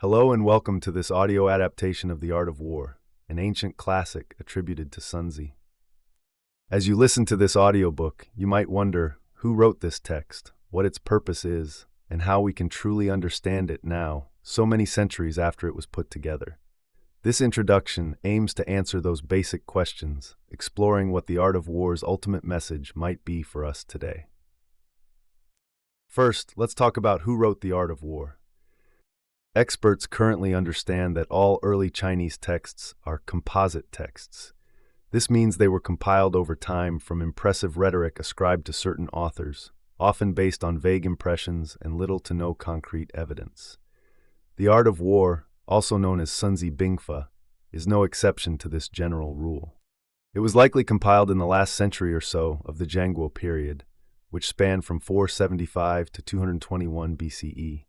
Hello and welcome to this audio adaptation of The Art of War, an ancient classic attributed to Sun Tzu. As you listen to this audiobook, you might wonder who wrote this text, what its purpose is, and how we can truly understand it now, so many centuries after it was put together. This introduction aims to answer those basic questions, exploring what the art of war's ultimate message might be for us today. First, let's talk about who wrote The Art of War. Experts currently understand that all early Chinese texts are composite texts. This means they were compiled over time from impressive rhetoric ascribed to certain authors, often based on vague impressions and little to no concrete evidence. The Art of War, also known as Sun Tzu Bingfa, is no exception to this general rule. It was likely compiled in the last century or so of the Zhangguo period, which spanned from 475 to 221 BCE.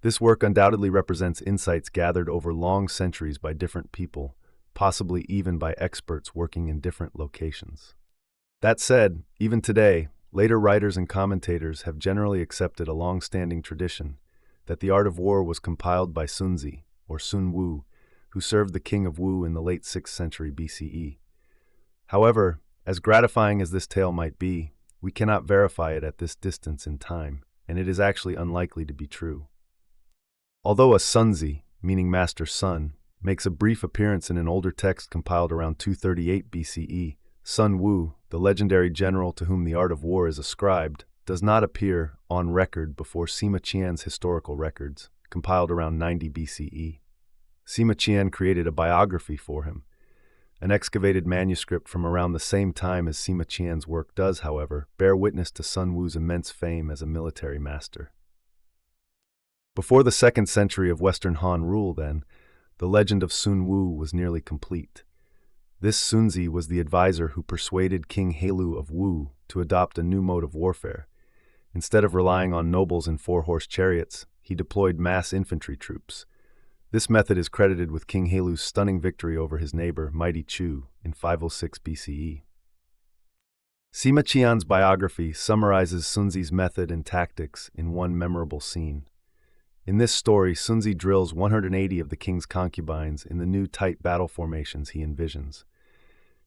This work undoubtedly represents insights gathered over long centuries by different people, possibly even by experts working in different locations. That said, even today, later writers and commentators have generally accepted a long-standing tradition that the Art of War was compiled by Sun Tzu, or Sun Wu, who served the king of Wu in the late 6th century BCE. However, as gratifying as this tale might be, we cannot verify it at this distance in time, and it is actually unlikely to be true. Although a Sun Tzu, meaning Master Sun, makes a brief appearance in an older text compiled around 238 BCE, Sun Wu, the legendary general to whom the Art of War is ascribed, does not appear on record before Sima Qian's historical records, compiled around 90 BCE. Sima Qian created a biography for him. An excavated manuscript from around the same time as Sima Qian's work does, however, bear witness to Sun Wu's immense fame as a military master. Before the 2nd century of Western Han rule, then, the legend of Sun Wu was nearly complete. This Sun Tzu was the advisor who persuaded King Heilu of Wu to adopt a new mode of warfare. Instead of relying on nobles in 4-horse chariots, he deployed mass infantry troops. This method is credited with King Heilu's stunning victory over his neighbor, Mighty Chu, in 506 BCE. Sima Qian's biography summarizes Sun Tzu's method and tactics in one memorable scene. In this story, Sun Tzu drills 180 of the king's concubines in the new tight battle formations he envisions.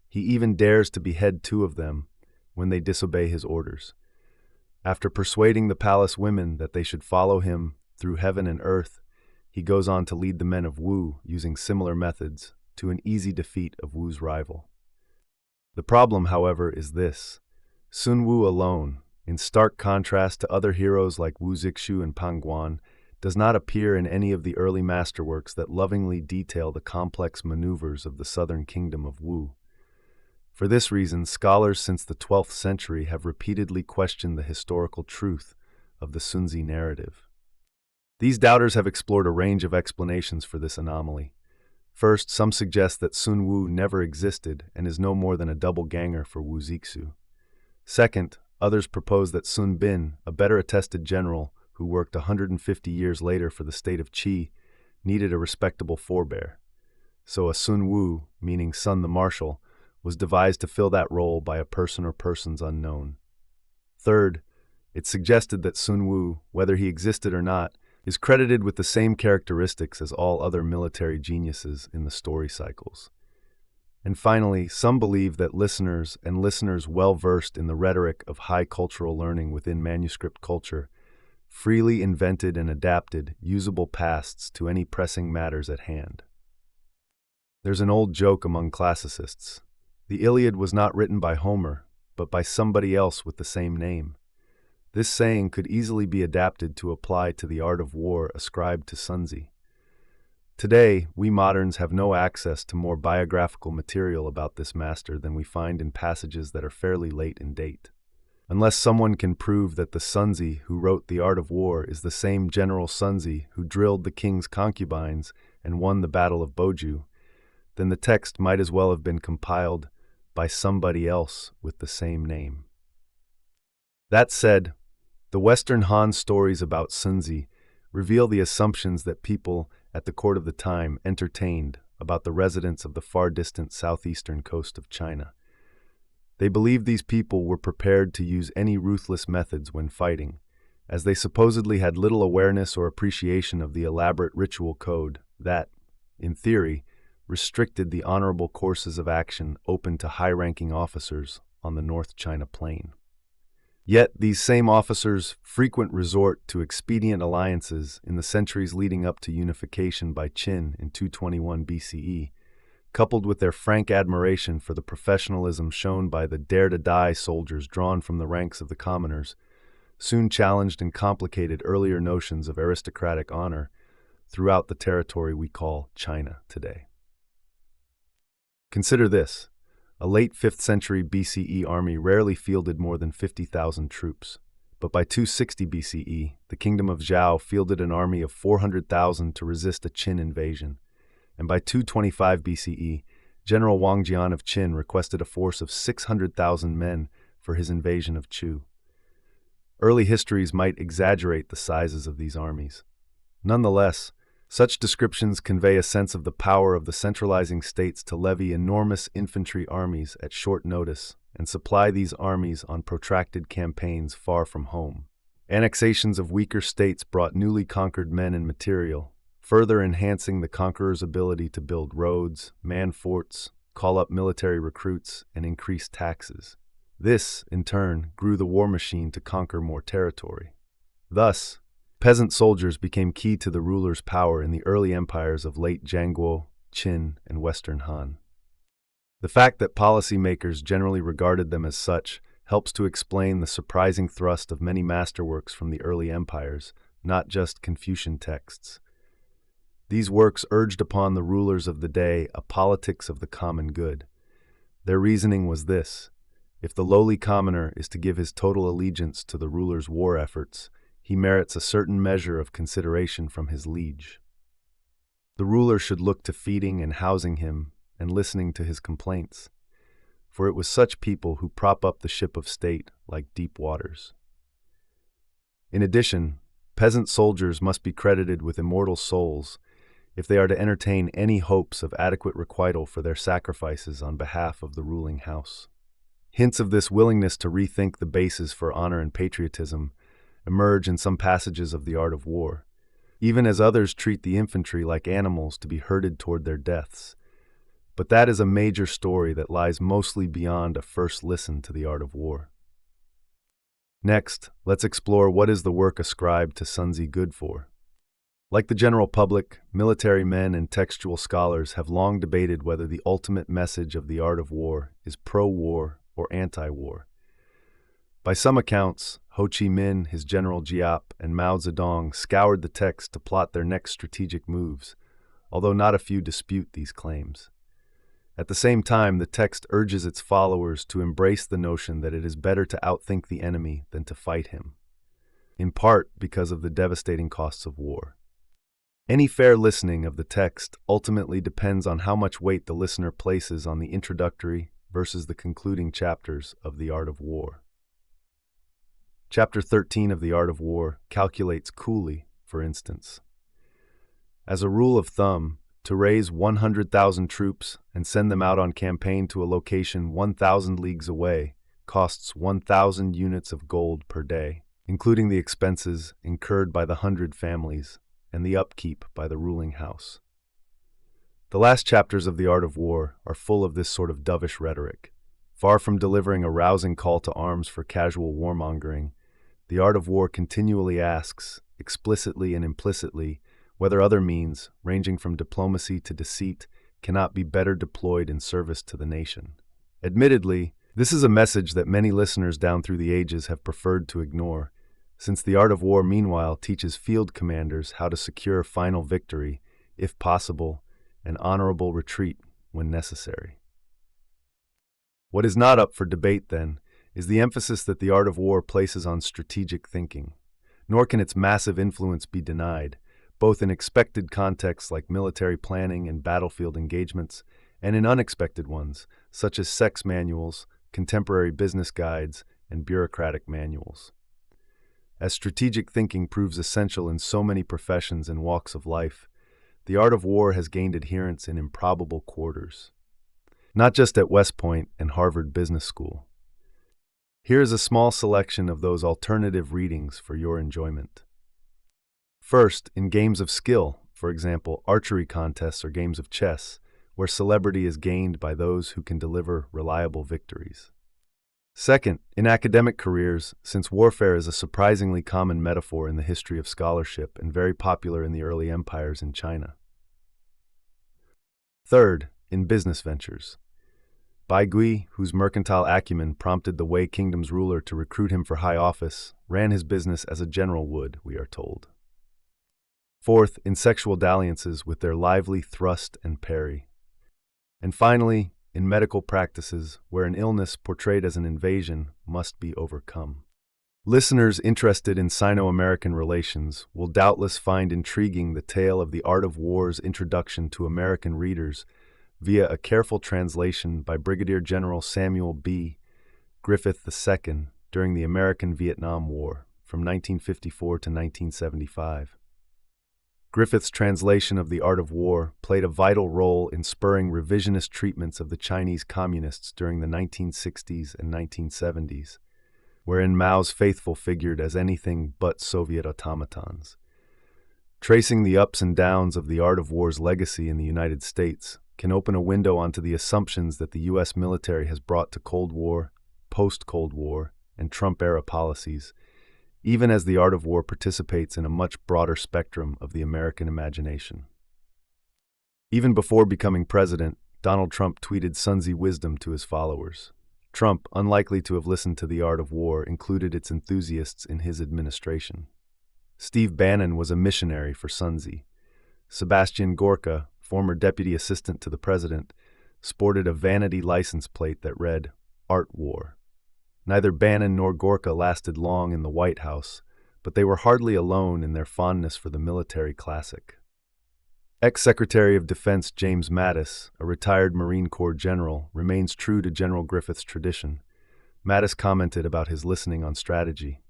He even dares to behead 2 of them when they disobey his orders. After persuading the palace women that they should follow him through heaven and earth, he goes on to lead the men of Wu, using similar methods, to an easy defeat of Wu's rival. The problem, however, is this. Sun Wu alone, in stark contrast to other heroes like Wu Zixu and Pan Guan, does not appear in any of the early masterworks that lovingly detail the complex maneuvers of the southern kingdom of Wu. For this reason, scholars since the 12th century have repeatedly questioned the historical truth of the Sun Tzu narrative. These doubters have explored a range of explanations for this anomaly. First, some suggest that Sun Wu never existed and is no more than a double-ganger for Wu Zixu. Second, others propose that Sun Bin, a better attested general who worked 150 years later for the state of Qi, needed a respectable forebear. So a Sun Wu, meaning Sun the Marshal, was devised to fill that role by a person or persons unknown. Third, it's suggested that Sun Wu, whether he existed or not, is credited with the same characteristics as all other military geniuses in the story cycles. And finally, some believe that listeners well versed in the rhetoric of high cultural learning within manuscript culture freely invented and adapted usable pasts to any pressing matters at hand. There's an old joke among classicists. The Iliad was not written by Homer, but by somebody else with the same name. This saying could easily be adapted to apply to the art of war ascribed to Sun Tzu. Today, we moderns have no access to more biographical material about this master than we find in passages that are fairly late in date. Unless someone can prove that the Sun Tzu who wrote The Art of War is the same General Sun Tzu who drilled the king's concubines and won the Battle of Boju, then the text might as well have been compiled by somebody else with the same name. That said, the Western Han stories about Sun Tzu reveal the assumptions that people at the court of the time entertained about the residents of the far-distant southeastern coast of China. They believed these people were prepared to use any ruthless methods when fighting, as they supposedly had little awareness or appreciation of the elaborate ritual code that, in theory, restricted the honorable courses of action open to high-ranking officers on the North China Plain. Yet these same officers' frequent resort to expedient alliances in the centuries leading up to unification by Qin in 221 BCE, coupled with their frank admiration for the professionalism shown by the dare-to-die soldiers drawn from the ranks of the commoners, soon challenged and complicated earlier notions of aristocratic honor throughout the territory we call China today. Consider this. A late 5th century BCE army rarely fielded more than 50,000 troops, but by 260 BCE, the kingdom of Zhao fielded an army of 400,000 to resist a Qin invasion, and by 225 BCE, General Wang Jian of Qin requested a force of 600,000 men for his invasion of Chu. Early histories might exaggerate the sizes of these armies. Nonetheless, such descriptions convey a sense of the power of the centralizing states to levy enormous infantry armies at short notice and supply these armies on protracted campaigns far from home. Annexations of weaker states brought newly conquered men and material, further enhancing the conqueror's ability to build roads, man forts, call up military recruits, and increase taxes. This, in turn, grew the war machine to conquer more territory. Thus, peasant soldiers became key to the ruler's power in the early empires of late Jianguo, Qin, and Western Han. The fact that policymakers generally regarded them as such helps to explain the surprising thrust of many masterworks from the early empires, not just Confucian texts. These works urged upon the rulers of the day a politics of the common good. Their reasoning was this: if the lowly commoner is to give his total allegiance to the ruler's war efforts, he merits a certain measure of consideration from his liege. The ruler should look to feeding and housing him and listening to his complaints, for it was such people who prop up the ship of state like deep waters. In addition, peasant soldiers must be credited with immortal souls if they are to entertain any hopes of adequate requital for their sacrifices on behalf of the ruling house. Hints of this willingness to rethink the bases for honor and patriotism emerge in some passages of The Art of War, even as others treat the infantry like animals to be herded toward their deaths. But that is a major story that lies mostly beyond a first listen to The Art of War. Next, let's explore what is the work ascribed to Sun Tzu good for. Like the general public, military men and textual scholars have long debated whether the ultimate message of The Art of War is pro-war or anti-war. By some accounts, Ho Chi Minh, his general Giap, and Mao Zedong scoured the text to plot their next strategic moves, although not a few dispute these claims. At the same time, the text urges its followers to embrace the notion that it is better to outthink the enemy than to fight him, in part because of the devastating costs of war. Any fair listening of the text ultimately depends on how much weight the listener places on the introductory versus the concluding chapters of The Art of War. Chapter 13 of The Art of War calculates coolly, for instance. As a rule of thumb, to raise 100,000 troops and send them out on campaign to a location 1,000 leagues away costs 1,000 units of gold per day, including the expenses incurred by the 100 families and the upkeep by the ruling house. The last chapters of The Art of War are full of this sort of dovish rhetoric. Far from delivering a rousing call to arms for casual warmongering, The Art of War continually asks, explicitly and implicitly, whether other means, ranging from diplomacy to deceit, cannot be better deployed in service to the nation. Admittedly, this is a message that many listeners down through the ages have preferred to ignore, since The Art of War, meanwhile, teaches field commanders how to secure final victory, if possible, and honorable retreat when necessary. What is not up for debate, then, is the emphasis that The Art of War places on strategic thinking, nor can its massive influence be denied, both in expected contexts like military planning and battlefield engagements, and in unexpected ones, such as sex manuals, contemporary business guides, and bureaucratic manuals. As strategic thinking proves essential in so many professions and walks of life, The Art of War has gained adherents in improbable quarters. Not just at West Point and Harvard Business School. Here is a small selection of those alternative readings for your enjoyment. First, in games of skill, for example, archery contests or games of chess, where celebrity is gained by those who can deliver reliable victories. Second, in academic careers, since warfare is a surprisingly common metaphor in the history of scholarship and very popular in the early empires in China. Third, in business ventures. Bai Gui, whose mercantile acumen prompted the Wei Kingdom's ruler to recruit him for high office, ran his business as a general would, we are told. Fourth, in sexual dalliances with their lively thrust and parry. And finally, in medical practices where an illness portrayed as an invasion must be overcome. Listeners interested in Sino-American relations will doubtless find intriguing the tale of the art of war's introduction to American readers via a careful translation by Brigadier General Samuel B. Griffith II during the American-Vietnam War from 1954 to 1975. Griffith's translation of The Art of War played a vital role in spurring revisionist treatments of the Chinese communists during the 1960s and 1970s, wherein Mao's faithful figured as anything but Soviet automatons. Tracing the ups and downs of The Art of War's legacy in the United States can open a window onto the assumptions that the U.S. military has brought to Cold War, post-Cold War, and Trump-era policies, even as The Art of War participates in a much broader spectrum of the American imagination. Even before becoming president, Donald Trump tweeted Sun Tzu wisdom to his followers. Trump, unlikely to have listened to The Art of War, included its enthusiasts in his administration. Steve Bannon was a missionary for Sun Tzu. Sebastian Gorka, former deputy assistant to the president, sported a vanity license plate that read, Art War. Neither Bannon nor Gorka lasted long in the White House, but they were hardly alone in their fondness for the military classic. Ex-Secretary of Defense James Mattis, a retired Marine Corps general, remains true to General Griffith's tradition. Mattis commented about his listening on strategy.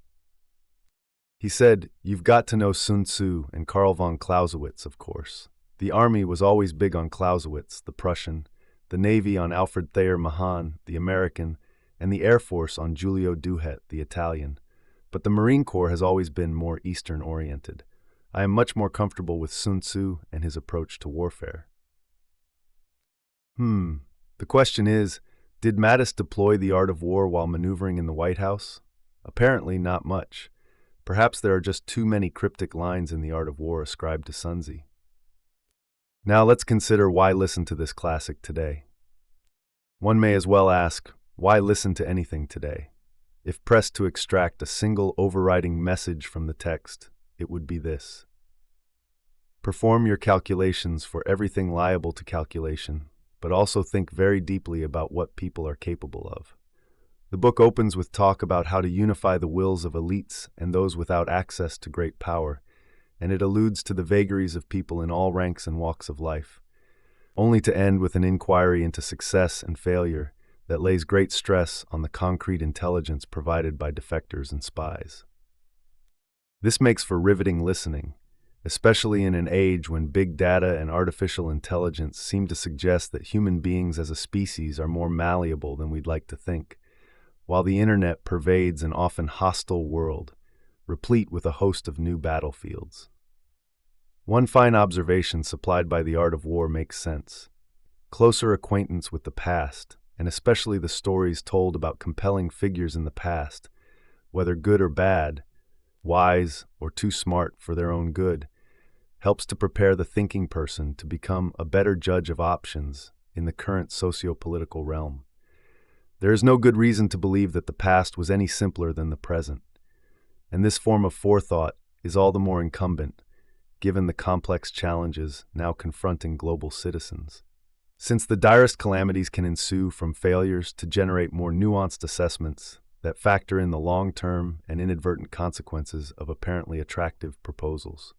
He said, "You've got to know Sun Tzu and Karl von Clausewitz, of course. The Army was always big on Clausewitz, the Prussian, the Navy on Alfred Thayer Mahan, the American, and the Air Force on Giulio Douhet, the Italian. But the Marine Corps has always been more Eastern-oriented. I am much more comfortable with Sun Tzu and his approach to warfare." The question is, did Mattis deploy The Art of War while maneuvering in the White House? Apparently not much. Perhaps there are just too many cryptic lines in The Art of War ascribed to Sun Tzu. Now let's consider why listen to this classic today. One may as well ask, why listen to anything today? If pressed to extract a single overriding message from the text, it would be this. Perform your calculations for everything liable to calculation, but also think very deeply about what people are capable of. The book opens with talk about how to unify the wills of elites and those without access to great power, and it alludes to the vagaries of people in all ranks and walks of life, only to end with an inquiry into success and failure that lays great stress on the concrete intelligence provided by defectors and spies. This makes for riveting listening, especially in an age when big data and artificial intelligence seem to suggest that human beings as a species are more malleable than we'd like to think, while the internet pervades an often hostile world, replete with a host of new battlefields. One fine observation supplied by The Art of War makes sense. Closer acquaintance with the past, and especially the stories told about compelling figures in the past, whether good or bad, wise or too smart for their own good, helps to prepare the thinking person to become a better judge of options in the current socio-political realm. There is no good reason to believe that the past was any simpler than the present, and this form of forethought is all the more incumbent, given the complex challenges now confronting global citizens. Since the direst calamities can ensue from failures to generate more nuanced assessments that factor in the long-term and inadvertent consequences of apparently attractive proposals.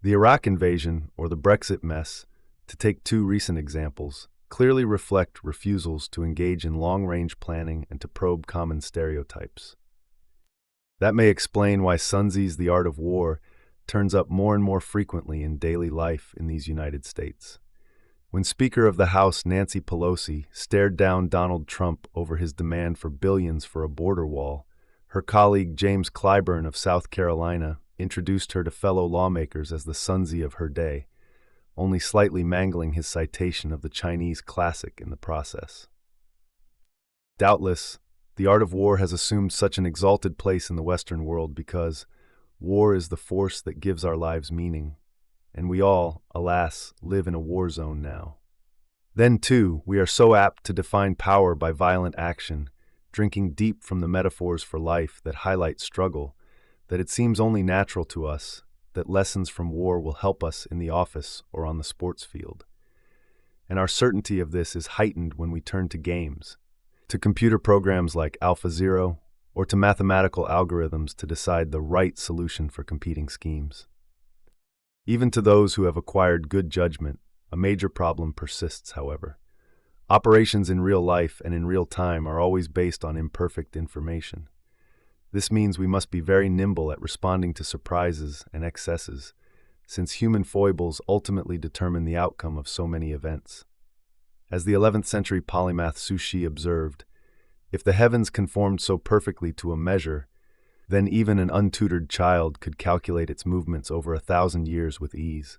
The Iraq invasion, or the Brexit mess, to take two recent examples, clearly reflect refusals to engage in long-range planning and to probe common stereotypes. That may explain why Sun Tzu's The Art of War turns up more and more frequently in daily life in these United States. When Speaker of the House Nancy Pelosi stared down Donald Trump over his demand for billions for a border wall, her colleague James Clyburn of South Carolina introduced her to fellow lawmakers as the Sun Tzu of her day, only slightly mangling his citation of the Chinese classic in the process. Doubtless, the art of war has assumed such an exalted place in the Western world because war is the force that gives our lives meaning, and we all, alas, live in a war zone now. Then, too, we are so apt to define power by violent action, drinking deep from the metaphors for life that highlight struggle, that it seems only natural to us that lessons from war will help us in the office or on the sports field. And our certainty of this is heightened when we turn to games, to computer programs like AlphaZero, or to mathematical algorithms to decide the right solution for competing schemes. Even to those who have acquired good judgment, a major problem persists, however. Operations in real life and in real time are always based on imperfect information. This means we must be very nimble at responding to surprises and excesses, since human foibles ultimately determine the outcome of so many events. As the 11th century polymath Sun Tzu observed, if the heavens conformed so perfectly to a measure, then even an untutored child could calculate its movements over 1,000 years with ease.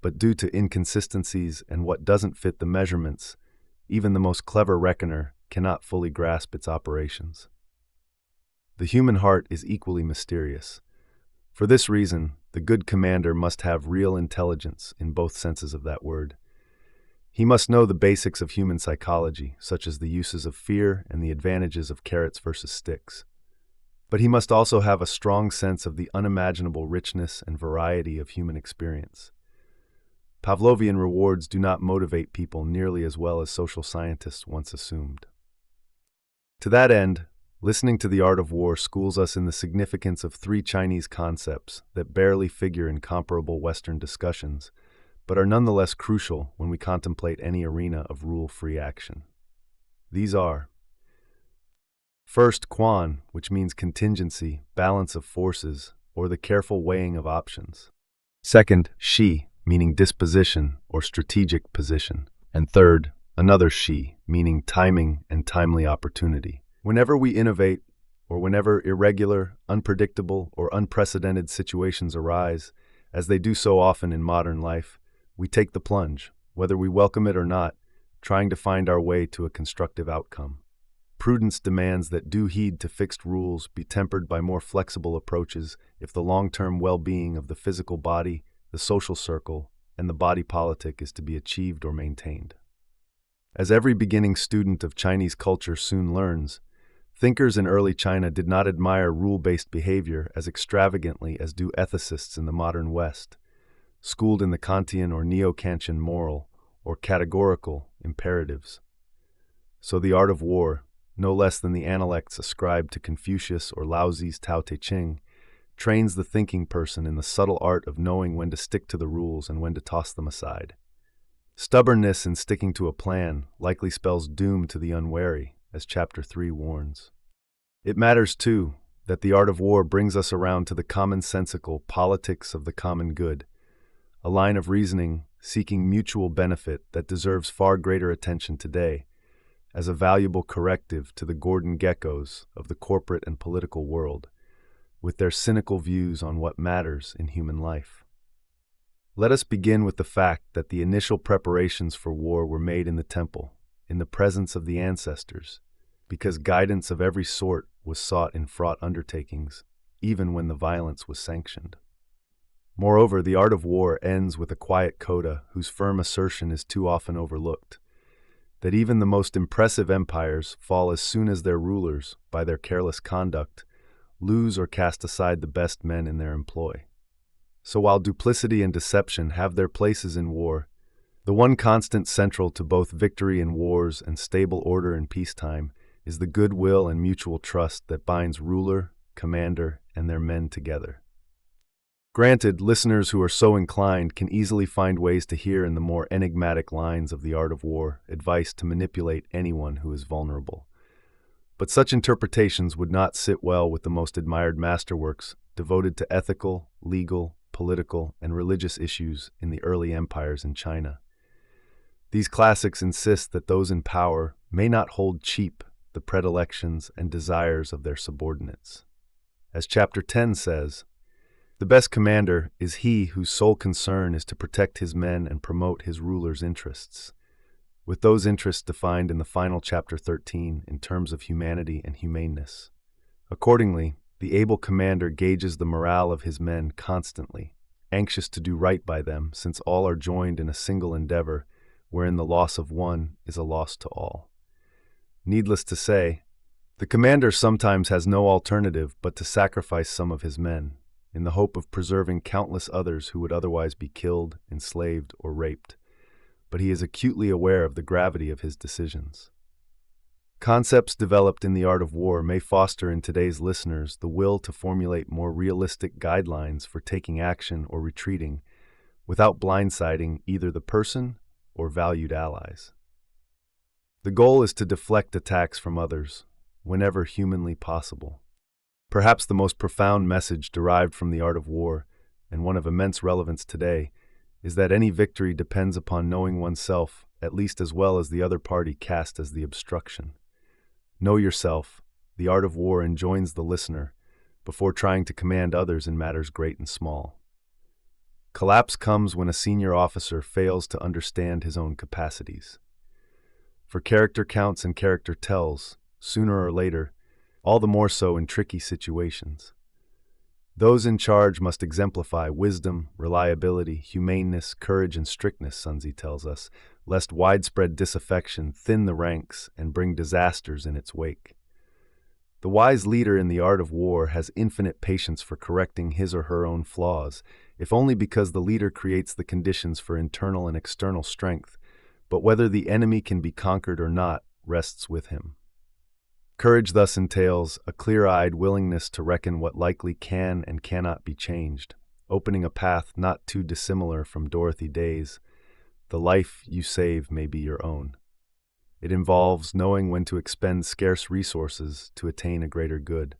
But due to inconsistencies and what doesn't fit the measurements, even the most clever reckoner cannot fully grasp its operations. The human heart is equally mysterious. For this reason, the good commander must have real intelligence in both senses of that word. He must know the basics of human psychology, such as the uses of fear and the advantages of carrots versus sticks. But he must also have a strong sense of the unimaginable richness and variety of human experience. Pavlovian rewards do not motivate people nearly as well as social scientists once assumed. To that end, listening to The Art of War schools us in the significance of 3 Chinese concepts that barely figure in comparable Western discussions, but are nonetheless crucial when we contemplate any arena of rule-free action. These are: first, quan, which means contingency, balance of forces, or the careful weighing of options. Second, shi, meaning disposition or strategic position. And third, another shi, meaning timing and timely opportunity. Whenever we innovate, or whenever irregular, unpredictable, or unprecedented situations arise, as they do so often in modern life, we take the plunge, whether we welcome it or not, trying to find our way to a constructive outcome. Prudence demands that due heed to fixed rules be tempered by more flexible approaches if the long-term well-being of the physical body, the social circle, and the body politic is to be achieved or maintained. As every beginning student of Chinese culture soon learns, thinkers in early China did not admire rule-based behavior as extravagantly as do ethicists in the modern West, schooled in the Kantian or Neo-Kantian moral or categorical imperatives. So the art of war, no less than the analects ascribed to Confucius or Laozi's Tao Te Ching, trains the thinking person in the subtle art of knowing when to stick to the rules and when to toss them aside. Stubbornness in sticking to a plan likely spells doom to the unwary, as Chapter 3 warns. It matters, too, that the art of war brings us around to the commonsensical politics of the common good, a line of reasoning seeking mutual benefit that deserves far greater attention today, as a valuable corrective to the Gordon geckos of the corporate and political world, with their cynical views on what matters in human life. Let us begin with the fact that the initial preparations for war were made in the temple, in the presence of the ancestors, because guidance of every sort was sought in fraught undertakings, even when the violence was sanctioned. Moreover, the art of war ends with a quiet coda whose firm assertion is too often overlooked, that even the most impressive empires fall as soon as their rulers, by their careless conduct, lose or cast aside the best men in their employ. So while duplicity and deception have their places in war, the one constant central to both victory in wars and stable order in peacetime is the goodwill and mutual trust that binds ruler, commander, and their men together. Granted, listeners who are so inclined can easily find ways to hear in the more enigmatic lines of The Art of War advice to manipulate anyone who is vulnerable. But such interpretations would not sit well with the most admired masterworks devoted to ethical, legal, political, and religious issues in the early empires in China. These classics insist that those in power may not hold cheap the predilections and desires of their subordinates. As Chapter 10 says, the best commander is he whose sole concern is to protect his men and promote his ruler's interests, with those interests defined in the final Chapter 13 in terms of humanity and humaneness. Accordingly, the able commander gauges the morale of his men constantly, anxious to do right by them, since all are joined in a single endeavor, wherein the loss of one is a loss to all. Needless to say, the commander sometimes has no alternative but to sacrifice some of his men, in the hope of preserving countless others who would otherwise be killed, enslaved, or raped, but he is acutely aware of the gravity of his decisions. Concepts developed in the art of war may foster in today's listeners the will to formulate more realistic guidelines for taking action or retreating without blindsiding either the person or valued allies. The goal is to deflect attacks from others whenever humanly possible. Perhaps the most profound message derived from the art of war, and one of immense relevance today, is that any victory depends upon knowing oneself at least as well as the other party cast as the obstruction. Know yourself, the art of war enjoins the listener, before trying to command others in matters great and small. Collapse comes when a senior officer fails to understand his own capacities. For character counts and character tells, sooner or later, all the more so in tricky situations. Those in charge must exemplify wisdom, reliability, humaneness, courage, and strictness, Sun Tzu tells us, lest widespread disaffection thin the ranks and bring disasters in its wake. The wise leader in the art of war has infinite patience for correcting his or her own flaws, if only because the leader creates the conditions for internal and external strength, but whether the enemy can be conquered or not rests with him. Courage thus entails a clear-eyed willingness to reckon what likely can and cannot be changed, opening a path not too dissimilar from Dorothy Day's, "The life you save may be your own." It involves knowing when to expend scarce resources to attain a greater good.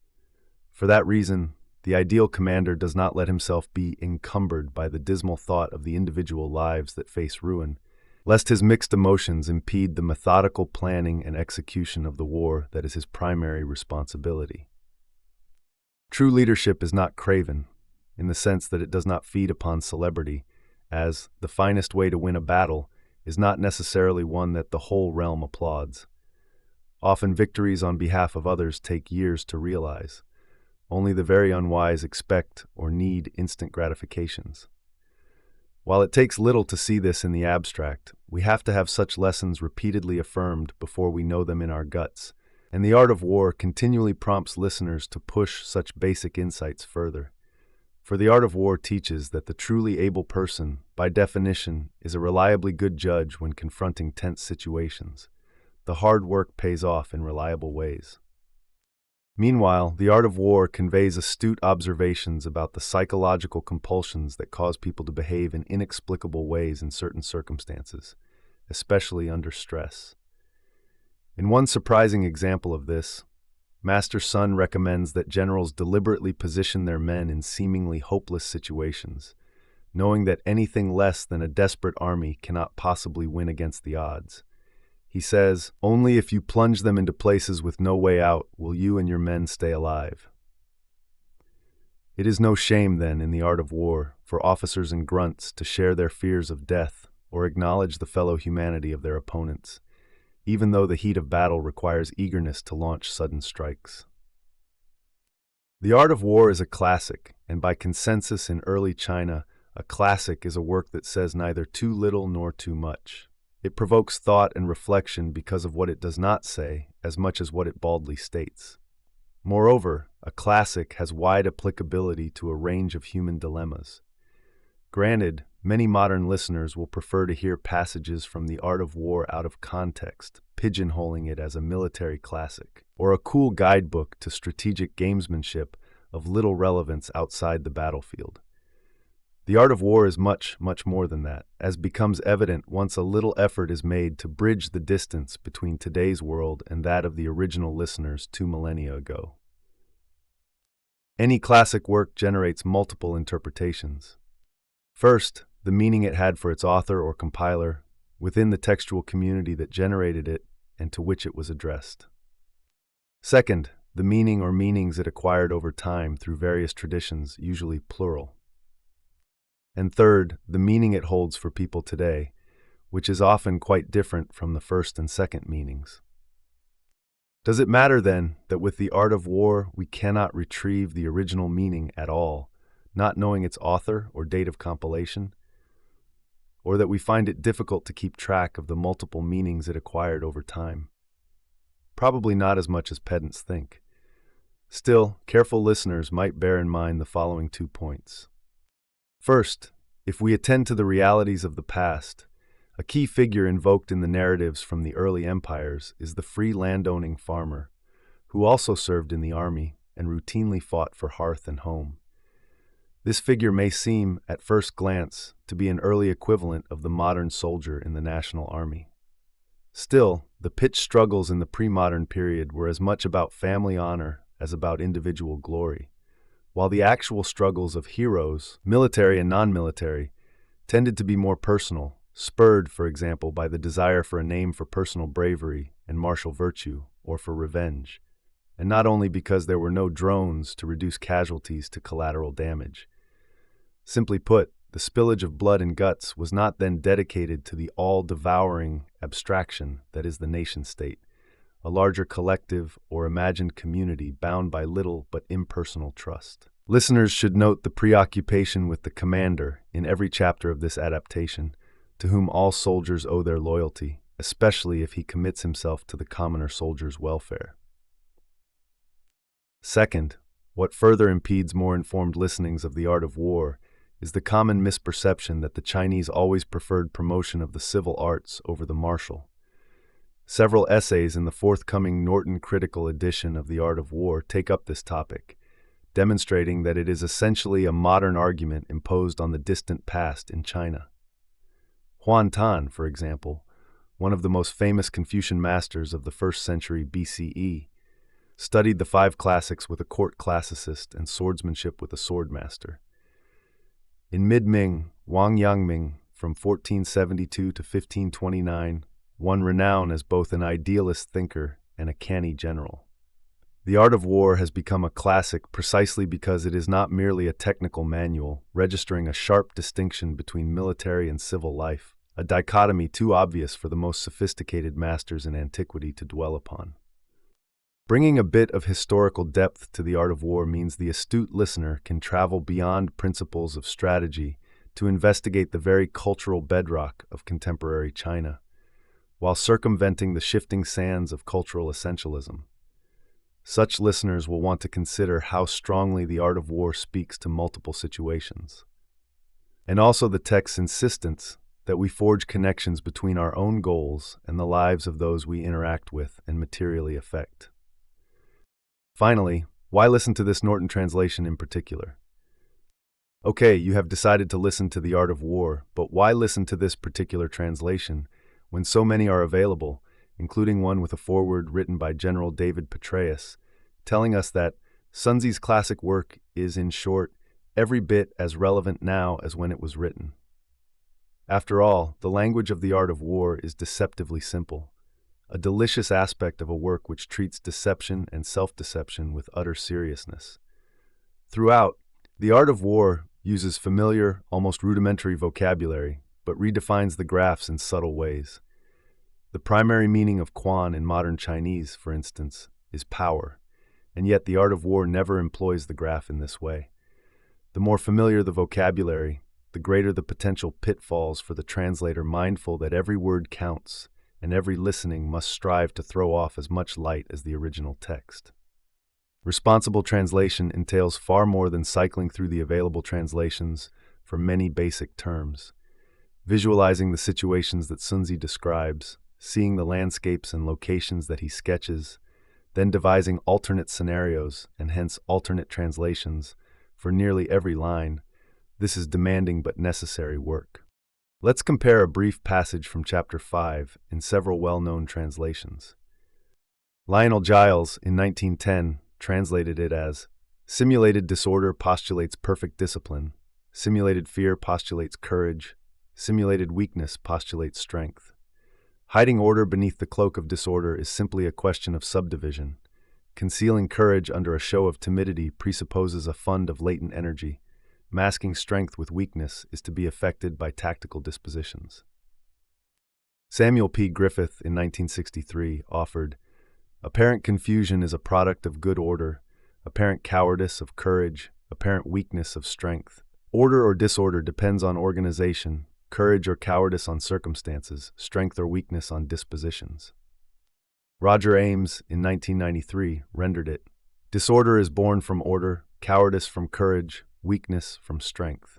For that reason, the ideal commander does not let himself be encumbered by the dismal thought of the individual lives that face ruin, lest his mixed emotions impede the methodical planning and execution of the war that is his primary responsibility. True leadership is not craven, in the sense that it does not feed upon celebrity, as the finest way to win a battle is not necessarily one that the whole realm applauds. Often victories on behalf of others take years to realize. Only the very unwise expect or need instant gratifications. While it takes little to see this in the abstract, we have to have such lessons repeatedly affirmed before we know them in our guts, and the art of war continually prompts listeners to push such basic insights further. For the art of war teaches that the truly able person, by definition, is a reliably good judge when confronting tense situations. The hard work pays off in reliable ways. Meanwhile, the art of war conveys astute observations about the psychological compulsions that cause people to behave in inexplicable ways in certain circumstances, especially under stress. In one surprising example of this, Master Sun recommends that generals deliberately position their men in seemingly hopeless situations, knowing that anything less than a desperate army cannot possibly win against the odds. He says, "Only if you plunge them into places with no way out will you and your men stay alive." It is no shame, then, in the art of war, for officers and grunts to share their fears of death or acknowledge the fellow humanity of their opponents, even though the heat of battle requires eagerness to launch sudden strikes. The Art of War is a classic, and by consensus in early China, a classic is a work that says neither too little nor too much. It provokes thought and reflection because of what it does not say, as much as what it baldly states. Moreover, a classic has wide applicability to a range of human dilemmas. Granted, many modern listeners will prefer to hear passages from The Art of War out of context, pigeonholing it as a military classic, or a cool guidebook to strategic gamesmanship of little relevance outside the battlefield. The art of war is much, much more than that, as becomes evident once a little effort is made to bridge the distance between today's world and that of the original listeners 2 millennia ago. Any classic work generates multiple interpretations. First, the meaning it had for its author or compiler, within the textual community that generated it and to which it was addressed. Second, the meaning or meanings it acquired over time through various traditions, usually plural. And third, the meaning it holds for people today, which is often quite different from the first and second meanings. Does it matter, then, that with the art of war we cannot retrieve the original meaning at all, not knowing its author or date of compilation? Or that we find it difficult to keep track of the multiple meanings it acquired over time? Probably not as much as pedants think. Still, careful listeners might bear in mind the following 2 points. First, if we attend to the realities of the past, a key figure invoked in the narratives from the early empires is the free landowning farmer, who also served in the army and routinely fought for hearth and home. This figure may seem, at first glance, to be an early equivalent of the modern soldier in the national army. Still, the pitched struggles in the pre-modern period were as much about family honor as about individual glory, while the actual struggles of heroes, military and non-military, tended to be more personal, spurred, for example, by the desire for a name for personal bravery and martial virtue, or for revenge, and not only because there were no drones to reduce casualties to collateral damage. Simply put, the spillage of blood and guts was not then dedicated to the all-devouring abstraction that is the nation-state, a larger collective or imagined community bound by little but impersonal trust. Listeners should note the preoccupation with the commander in every chapter of this adaptation, to whom all soldiers owe their loyalty, especially if he commits himself to the commoner soldier's welfare. Second, what further impedes more informed listenings of the art of war is the common misperception that the Chinese always preferred promotion of the civil arts over the martial. Several essays in the forthcoming Norton Critical edition of The Art of War take up this topic, demonstrating that it is essentially a modern argument imposed on the distant past in China. Huan Tan, for example, one of the most famous Confucian masters of the 1st century BCE, studied the 5 classics with a court classicist and swordsmanship with a swordmaster. In mid-Ming, Wang Yangming, from 1472 to 1529, won renown as both an idealist thinker and a canny general. The Art of War has become a classic precisely because it is not merely a technical manual registering a sharp distinction between military and civil life, a dichotomy too obvious for the most sophisticated masters in antiquity to dwell upon. Bringing a bit of historical depth to the Art of War means the astute listener can travel beyond principles of strategy to investigate the very cultural bedrock of contemporary China, while circumventing the shifting sands of cultural essentialism. Such listeners will want to consider how strongly the Art of War speaks to multiple situations, and also the text's insistence that we forge connections between our own goals and the lives of those we interact with and materially affect. Finally, why listen to this Norton translation in particular? Okay, you have decided to listen to The Art of War, but why listen to this particular translation when so many are available, including one with a foreword written by General David Petraeus, telling us that Sun Tzu's classic work is, in short, every bit as relevant now as when it was written. After all, the language of The Art of War is deceptively simple, a delicious aspect of a work which treats deception and self-deception with utter seriousness. Throughout, The Art of War uses familiar, almost rudimentary vocabulary, but redefines the graphs in subtle ways. The primary meaning of quan in modern Chinese, for instance, is power, and yet The Art of War never employs the graph in this way. The more familiar the vocabulary, the greater the potential pitfalls for the translator mindful that every word counts, and every listening must strive to throw off as much light as the original text. Responsible translation entails far more than cycling through the available translations for many basic terms, visualizing the situations that Sun Tzu describes, seeing the landscapes and locations that he sketches, then devising alternate scenarios and hence alternate translations for nearly every line. This is demanding but necessary work. Let's compare a brief passage from Chapter 5 in several well-known translations. Lionel Giles, in 1910, translated it as, "Simulated disorder postulates perfect discipline. Simulated fear postulates courage. Simulated weakness postulates strength. Hiding order beneath the cloak of disorder is simply a question of subdivision. Concealing courage under a show of timidity presupposes a fund of latent energy. Masking strength with weakness is to be affected by tactical dispositions. Samuel P. Griffith, in 1963, offered, "Apparent confusion is a product of good order, apparent cowardice of courage, apparent weakness of strength. Order or disorder depends on organization, courage or cowardice on circumstances, strength or weakness on dispositions." Roger Ames, in 1993, rendered it, "Disorder is born from order, cowardice from courage, weakness from strength.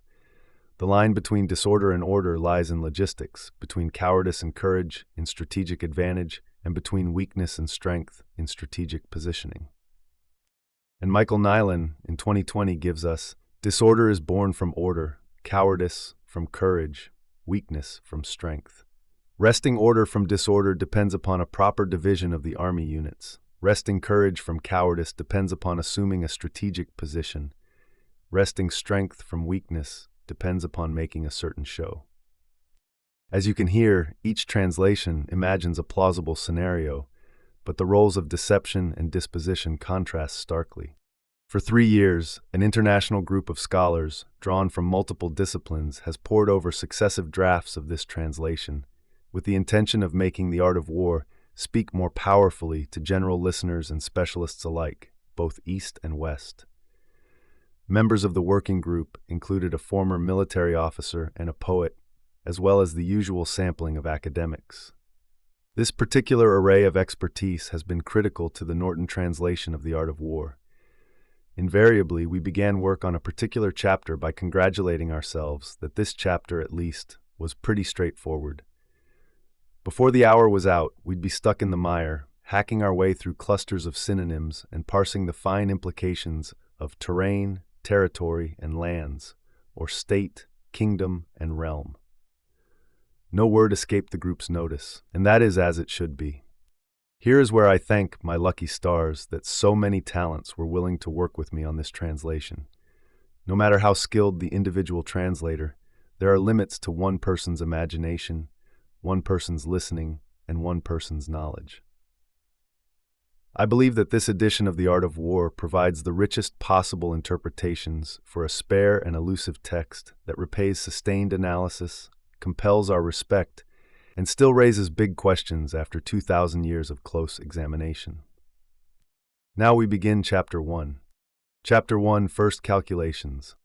The line between disorder and order lies in logistics, between cowardice and courage in strategic advantage, and between weakness and strength in strategic positioning." And Michael Nyland, in 2020, gives us, "Disorder is born from order, cowardice from courage, weakness from strength. Wresting order from disorder depends upon a proper division of the army units. Wresting courage from cowardice depends upon assuming a strategic position. Wresting strength from weakness depends upon making a certain show." As you can hear, each translation imagines a plausible scenario, but the roles of deception and disposition contrast starkly. For 3 years, an international group of scholars, drawn from multiple disciplines, has pored over successive drafts of this translation, with the intention of making The Art of War speak more powerfully to general listeners and specialists alike, both East and West. Members of the working group included a former military officer and a poet, as well as the usual sampling of academics. This particular array of expertise has been critical to the Norton translation of The Art of War. Invariably, we began work on a particular chapter by congratulating ourselves that this chapter, at least, was pretty straightforward. Before the hour was out, we'd be stuck in the mire, hacking our way through clusters of synonyms and parsing the fine implications of terrain, territory, and lands, or state, kingdom, and realm. No word escaped the group's notice, and that is as it should be. Here is where I thank my lucky stars that so many talents were willing to work with me on this translation. No matter how skilled the individual translator, there are limits to one person's imagination, one person's listening, and one person's knowledge. I believe that this edition of The Art of War provides the richest possible interpretations for a spare and elusive text that repays sustained analysis, compels our respect, and still raises big questions after 2,000 years of close examination. Now we begin Chapter 1. Chapter 1, First Calculations.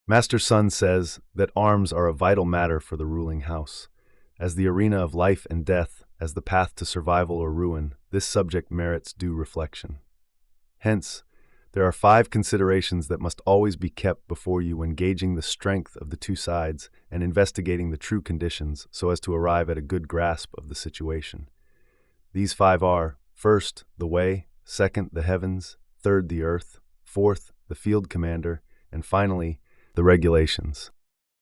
Master Sun says that arms are a vital matter for the ruling house. As the arena of life and death, as the path to survival or ruin, this subject merits due reflection. Hence, there are 5 considerations that must always be kept before you when gauging the strength of the two sides and investigating the true conditions so as to arrive at a good grasp of the situation. These 5 are, first, the way, second, the heavens, third, the earth, fourth, the field commander, and finally, the regulations.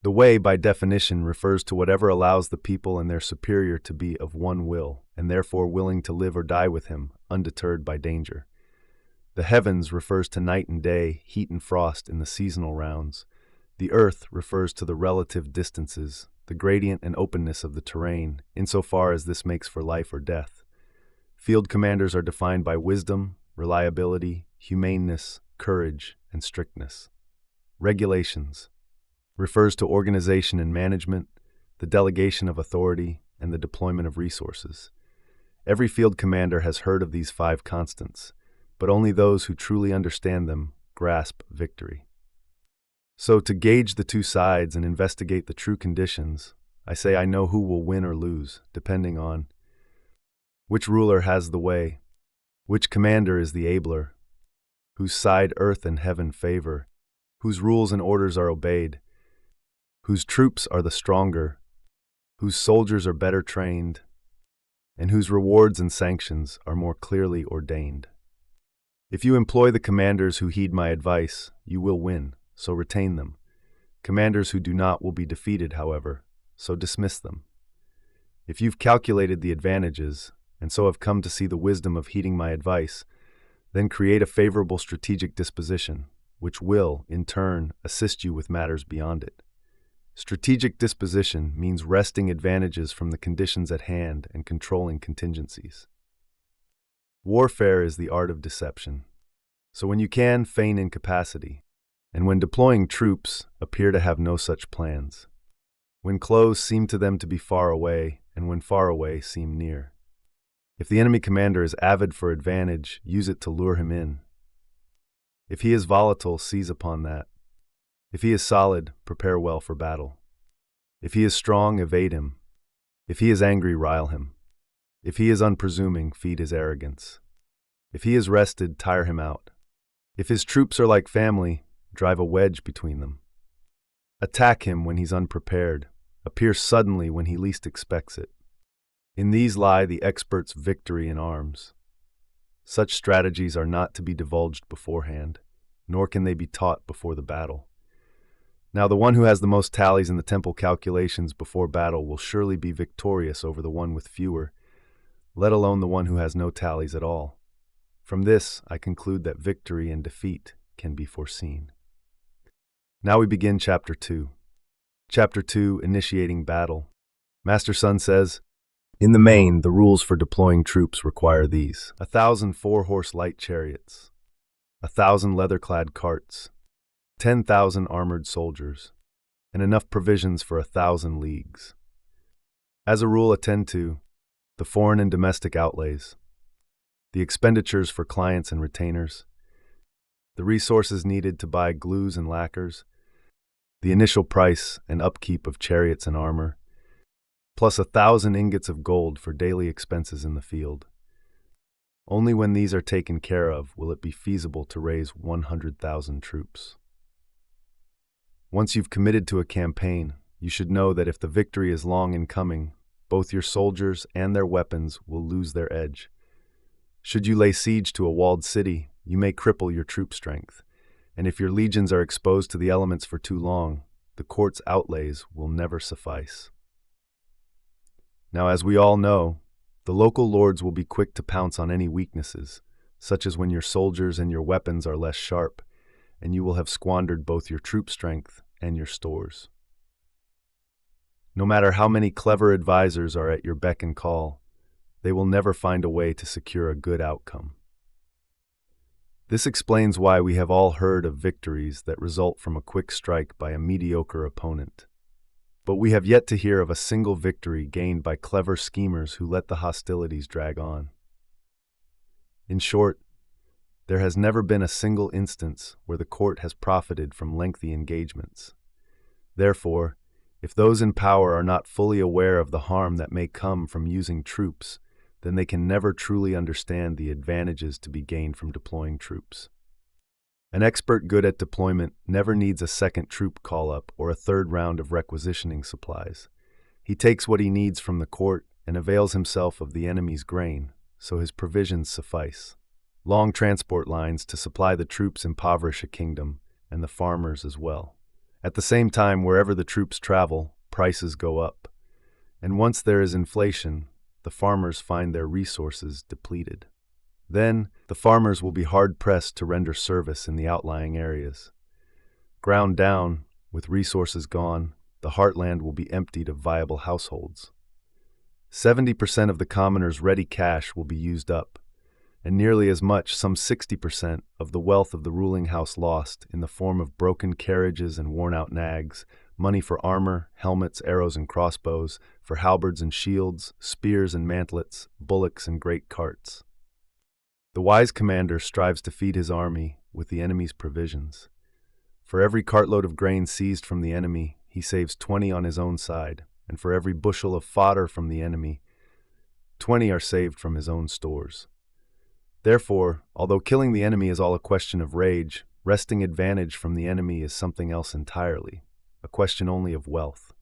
The way, by definition, refers to whatever allows the people and their superior to be of one will, and therefore willing to live or die with him, undeterred by danger. The heavens refers to night and day, heat and frost in the seasonal rounds. The earth refers to the relative distances, the gradient and openness of the terrain, insofar as this makes for life or death. Field commanders are defined by wisdom, reliability, humaneness, courage, and strictness. Regulations refers to organization and management, the delegation of authority, and the deployment of resources. Every field commander has heard of these 5 constants, but only those who truly understand them grasp victory. So, to gauge the two sides and investigate the true conditions, I say I know who will win or lose, depending on which ruler has the way, which commander is the abler, whose side earth and heaven favor, whose rules and orders are obeyed, whose troops are the stronger, whose soldiers are better trained, and whose rewards and sanctions are more clearly ordained. If you employ the commanders who heed my advice, you will win, so retain them. Commanders who do not will be defeated, however, so dismiss them. If you've calculated the advantages, and so have come to see the wisdom of heeding my advice, then create a favorable strategic disposition, which will, in turn, assist you with matters beyond it. Strategic disposition means wresting advantages from the conditions at hand and controlling contingencies. Warfare is the art of deception. So when you can, feign incapacity, and when deploying troops, appear to have no such plans. When close, seem to them to be far away, and when far away, seem near. If the enemy commander is avid for advantage, use it to lure him in. If he is volatile, seize upon that. If he is solid, prepare well for battle. If he is strong, evade him. If he is angry, rile him. If he is unpresuming, feed his arrogance. If he is rested, tire him out. If his troops are like family, drive a wedge between them. Attack him when he's unprepared. Appear suddenly when he least expects it. In these lie the expert's victory in arms. Such strategies are not to be divulged beforehand, nor can they be taught before the battle. Now the one who has the most tallies in the temple calculations before battle will surely be victorious over the one with fewer, let alone the one who has no tallies at all. From this, I conclude that victory and defeat can be foreseen. Now we begin Chapter 2. Chapter 2, Initiating Battle. Master Sun says, in the main, the rules for deploying troops require these: 1,000 four-horse light chariots, 1,000 leather-clad carts, 10,000 armored soldiers, and enough provisions for 1,000 leagues. As a rule, attend to the foreign and domestic outlays, the expenditures for clients and retainers, the resources needed to buy glues and lacquers, the initial price and upkeep of chariots and armor, plus 1,000 ingots of gold for daily expenses in the field. Only when these are taken care of will it be feasible to raise 100,000 troops. Once you've committed to a campaign, you should know that if the victory is long in coming, both your soldiers and their weapons will lose their edge. Should you lay siege to a walled city, you may cripple your troop strength, and if your legions are exposed to the elements for too long, the court's outlays will never suffice. Now, as we all know, the local lords will be quick to pounce on any weaknesses, such as when your soldiers and your weapons are less sharp, and you will have squandered both your troop strength and your stores. No matter how many clever advisors are at your beck and call, they will never find a way to secure a good outcome. This explains why we have all heard of victories that result from a quick strike by a mediocre opponent. But we have yet to hear of a single victory gained by clever schemers who let the hostilities drag on. In short, there has never been a single instance where the court has profited from lengthy engagements. Therefore, if those in power are not fully aware of the harm that may come from using troops, then they can never truly understand the advantages to be gained from deploying troops. An expert good at deployment never needs a second troop call-up or a third round of requisitioning supplies. He takes what he needs from the court and avails himself of the enemy's grain, so his provisions suffice. Long transport lines to supply the troops impoverish a kingdom, and the farmers as well. At the same time, wherever the troops travel, prices go up. And once there is inflation, the farmers find their resources depleted. Then, the farmers will be hard-pressed to render service in the outlying areas. Ground down, with resources gone, the heartland will be emptied of viable households. 70% of the commoners' ready cash will be used up, and nearly as much, some 60%, of the wealth of the ruling house lost in the form of broken carriages and worn-out nags, money for armor, helmets, arrows and crossbows, for halberds and shields, spears and mantlets, bullocks and great carts. The wise commander strives to feed his army with the enemy's provisions. For every cartload of grain seized from the enemy, he saves 20 on his own side, and for every bushel of fodder from the enemy, 20 are saved from his own stores. Therefore, although killing the enemy is all a question of rage, wresting advantage from the enemy is something else entirely, a question only of wealth.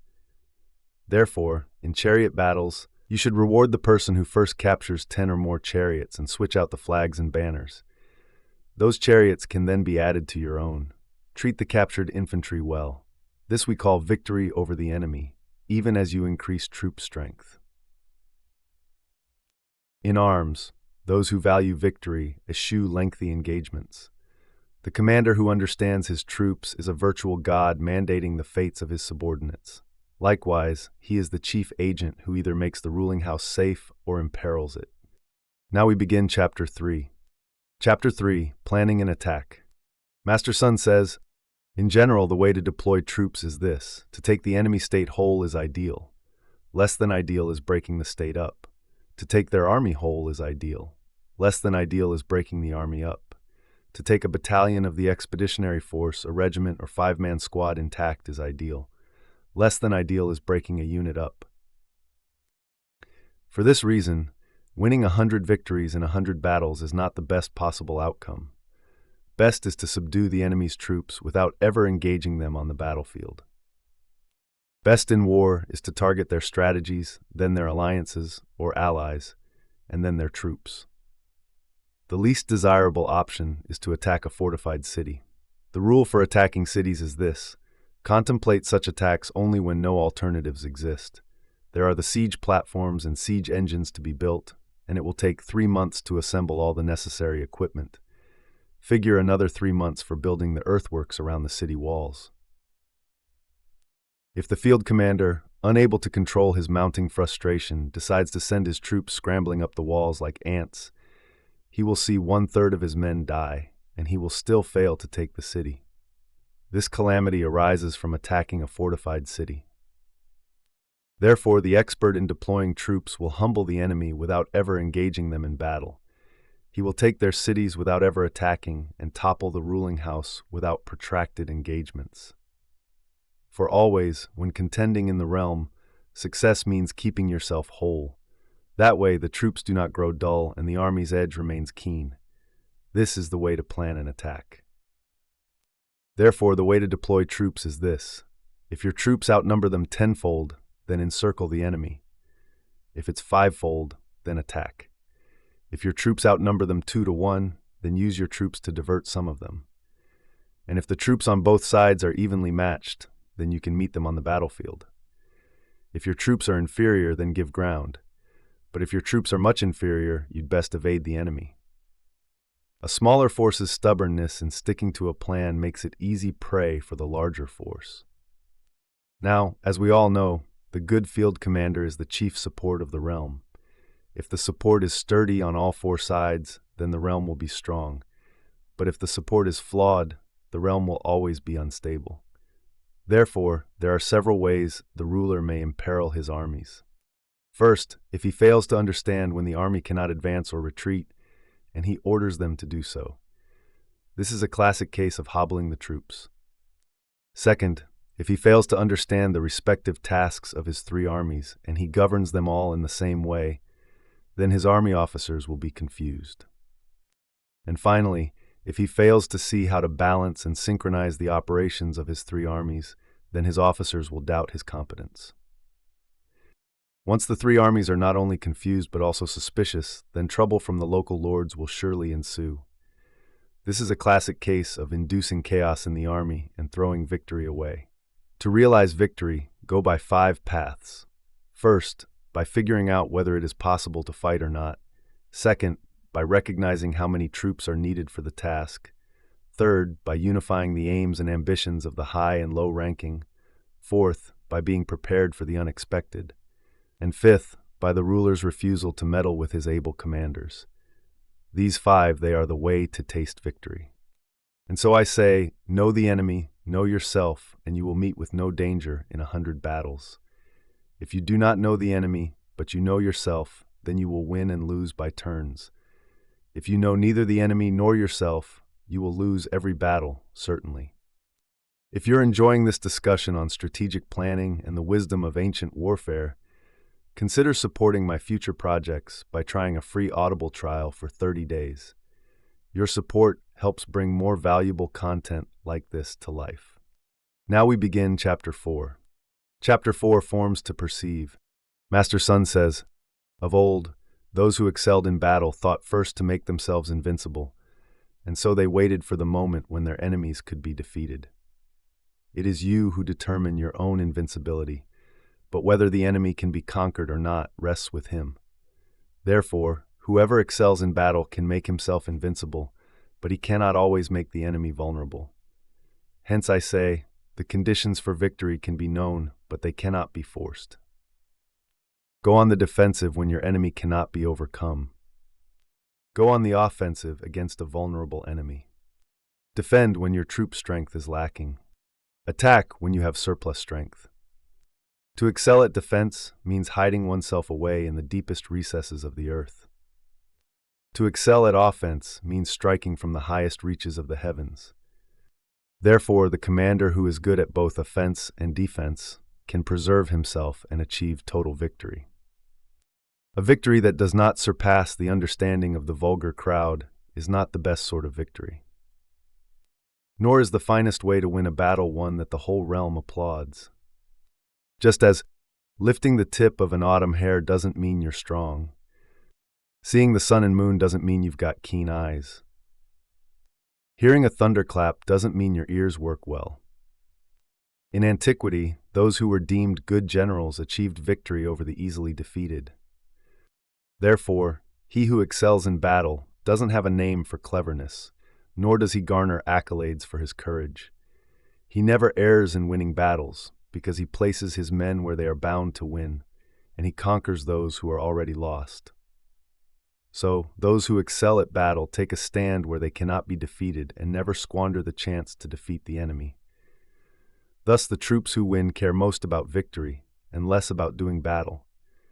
Therefore, in chariot battles, you should reward the person who first captures 10 or more chariots and switch out the flags and banners. Those chariots can then be added to your own. Treat the captured infantry well. This we call victory over the enemy, even as you increase troop strength. In arms, those who value victory eschew lengthy engagements. The The commander who understands his troops is a virtual god mandating the fates of his subordinates. Likewise, he is the chief agent who either makes the ruling house safe or imperils it. Now we begin Chapter 3. Chapter 3, Planning an Attack. Master Sun says, in general, the way to deploy troops is this. To take the enemy state whole is ideal. Less than ideal is breaking the state up. To take their army whole is ideal. Less than ideal is breaking the army up. To take a battalion of the expeditionary force, a regiment, or 5-man squad intact is ideal. Less than ideal is breaking a unit up. For this reason, winning 100 victories in 100 battles is not the best possible outcome. Best is to subdue the enemy's troops without ever engaging them on the battlefield. Best in war is to target their strategies, then their alliances or allies, and then their troops. The least desirable option is to attack a fortified city. The rule for attacking cities is this: contemplate such attacks only when no alternatives exist. There are the siege platforms and siege engines to be built, and it will take 3 months to assemble all the necessary equipment. Figure another 3 months for building the earthworks around the city walls. If the field commander, unable to control his mounting frustration, decides to send his troops scrambling up the walls like ants, he will see 1/3 of his men die, and he will still fail to take the city. This calamity arises from attacking a fortified city. Therefore, the expert in deploying troops will humble the enemy without ever engaging them in battle. He will take their cities without ever attacking and topple the ruling house without protracted engagements. For always, when contending in the realm, success means keeping yourself whole. That way, the troops do not grow dull and the army's edge remains keen. This is the way to plan an attack. Therefore, the way to deploy troops is this. If your troops outnumber them 10-fold, then encircle the enemy. If it's 5-fold, then attack. If your troops outnumber them 2-1, then use your troops to divert some of them. And if the troops on both sides are evenly matched, then you can meet them on the battlefield. If your troops are inferior, then give ground. But if your troops are much inferior, you'd best evade the enemy. A smaller force's stubbornness in sticking to a plan makes it easy prey for the larger force. Now, as we all know, the good field commander is the chief support of the realm. If the support is sturdy on all 4 sides, then the realm will be strong. But if the support is flawed, the realm will always be unstable. Therefore, there are several ways the ruler may imperil his armies. First, if he fails to understand when the army cannot advance or retreat, and he orders them to do so. This is a classic case of hobbling the troops. Second, if he fails to understand the respective tasks of his 3 armies, and he governs them all in the same way, then his army officers will be confused. And finally, if he fails to see how to balance and synchronize the operations of his 3 armies, then his officers will doubt his competence. Once the 3 armies are not only confused but also suspicious, then trouble from the local lords will surely ensue. This is a classic case of inducing chaos in the army and throwing victory away. To realize victory, go by 5 paths. First, by figuring out whether it is possible to fight or not. Second, by recognizing how many troops are needed for the task. Third, by unifying the aims and ambitions of the high and low ranking. Fourth, by being prepared for the unexpected. And fifth, by the ruler's refusal to meddle with his able commanders. These 5, they are the way to taste victory. And so I say, know the enemy, know yourself, and you will meet with no danger in 100 battles. If you do not know the enemy, but you know yourself, then you will win and lose by turns. If you know neither the enemy nor yourself, you will lose every battle, certainly. If you're enjoying this discussion on strategic planning and the wisdom of ancient warfare, consider supporting my future projects by trying a free Audible trial for 30 days. Your support helps bring more valuable content like this to life. Now we begin Chapter 4. Chapter 4, Forms to Perceive. Master Sun says, of old, those who excelled in battle thought first to make themselves invincible, and so they waited for the moment when their enemies could be defeated. It is you who determine your own invincibility, but whether the enemy can be conquered or not rests with him. Therefore, whoever excels in battle can make himself invincible, but he cannot always make the enemy vulnerable. Hence I say, the conditions for victory can be known, but they cannot be forced. Go on the defensive when your enemy cannot be overcome. Go on the offensive against a vulnerable enemy. Defend when your troop strength is lacking. Attack when you have surplus strength. To excel at defense means hiding oneself away in the deepest recesses of the earth. To excel at offense means striking from the highest reaches of the heavens. Therefore, the commander who is good at both offense and defense can preserve himself and achieve total victory. A victory that does not surpass the understanding of the vulgar crowd is not the best sort of victory. Nor is the finest way to win a battle one that the whole realm applauds. Just as lifting the tip of an autumn hair doesn't mean you're strong, seeing the sun and moon doesn't mean you've got keen eyes. Hearing a thunderclap doesn't mean your ears work well. In antiquity, those who were deemed good generals achieved victory over the easily defeated. Therefore, he who excels in battle doesn't have a name for cleverness, nor does he garner accolades for his courage. He never errs in winning battles, because he places his men where they are bound to win, and he conquers those who are already lost. So, those who excel at battle take a stand where they cannot be defeated and never squander the chance to defeat the enemy. Thus, the troops who win care most about victory and less about doing battle,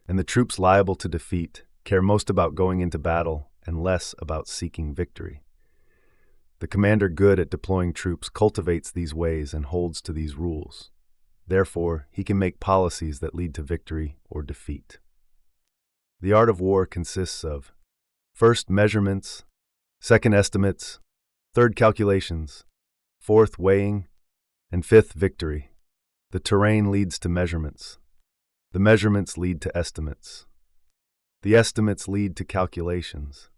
and the troops liable to defeat care most about going into battle and less about seeking victory. The commander good at deploying troops cultivates these ways and holds to these rules. Therefore, he can make policies that lead to victory or defeat. The art of war consists of first, measurements, second, estimates, third, calculations, fourth, weighing, and fifth, victory. The terrain leads to measurements. The measurements lead to estimates. The estimates lead to calculations.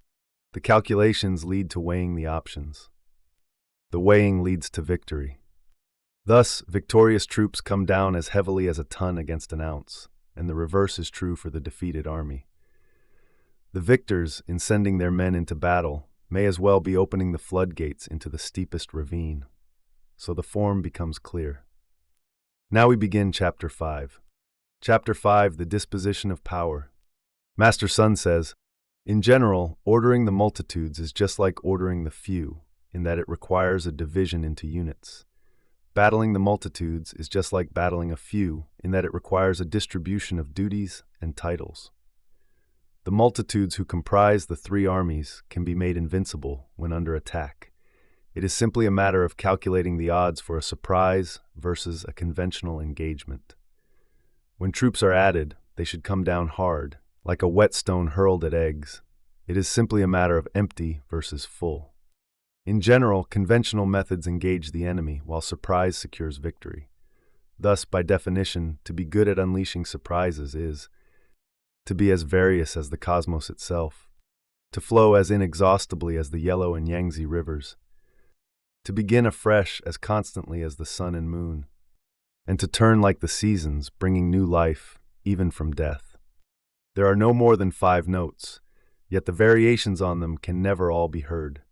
The calculations lead to weighing the options. The weighing leads to victory. Thus, victorious troops come down as heavily as a ton against an ounce, and the reverse is true for the defeated army. The victors, in sending their men into battle, may as well be opening the floodgates into the steepest ravine. So the form becomes clear. Now we begin Chapter 5. Chapter 5, the disposition of power. Master Sun says, in general, ordering the multitudes is just like ordering the few, in that it requires a division into units. Battling the multitudes is just like battling a few, in that it requires a distribution of duties and titles. The multitudes who comprise the three armies can be made invincible when under attack. It is simply a matter of calculating the odds for a surprise versus a conventional engagement. When troops are added, they should come down hard, like a whetstone hurled at eggs. It is simply a matter of empty versus full. In general, conventional methods engage the enemy, while surprise secures victory. Thus, by definition, to be good at unleashing surprises is to be as various as the cosmos itself, to flow as inexhaustibly as the Yellow and Yangtze rivers, to begin afresh as constantly as the sun and moon, and to turn like the seasons, bringing new life, even from death. There are no more than 5 notes, yet the variations on them can never all be heard.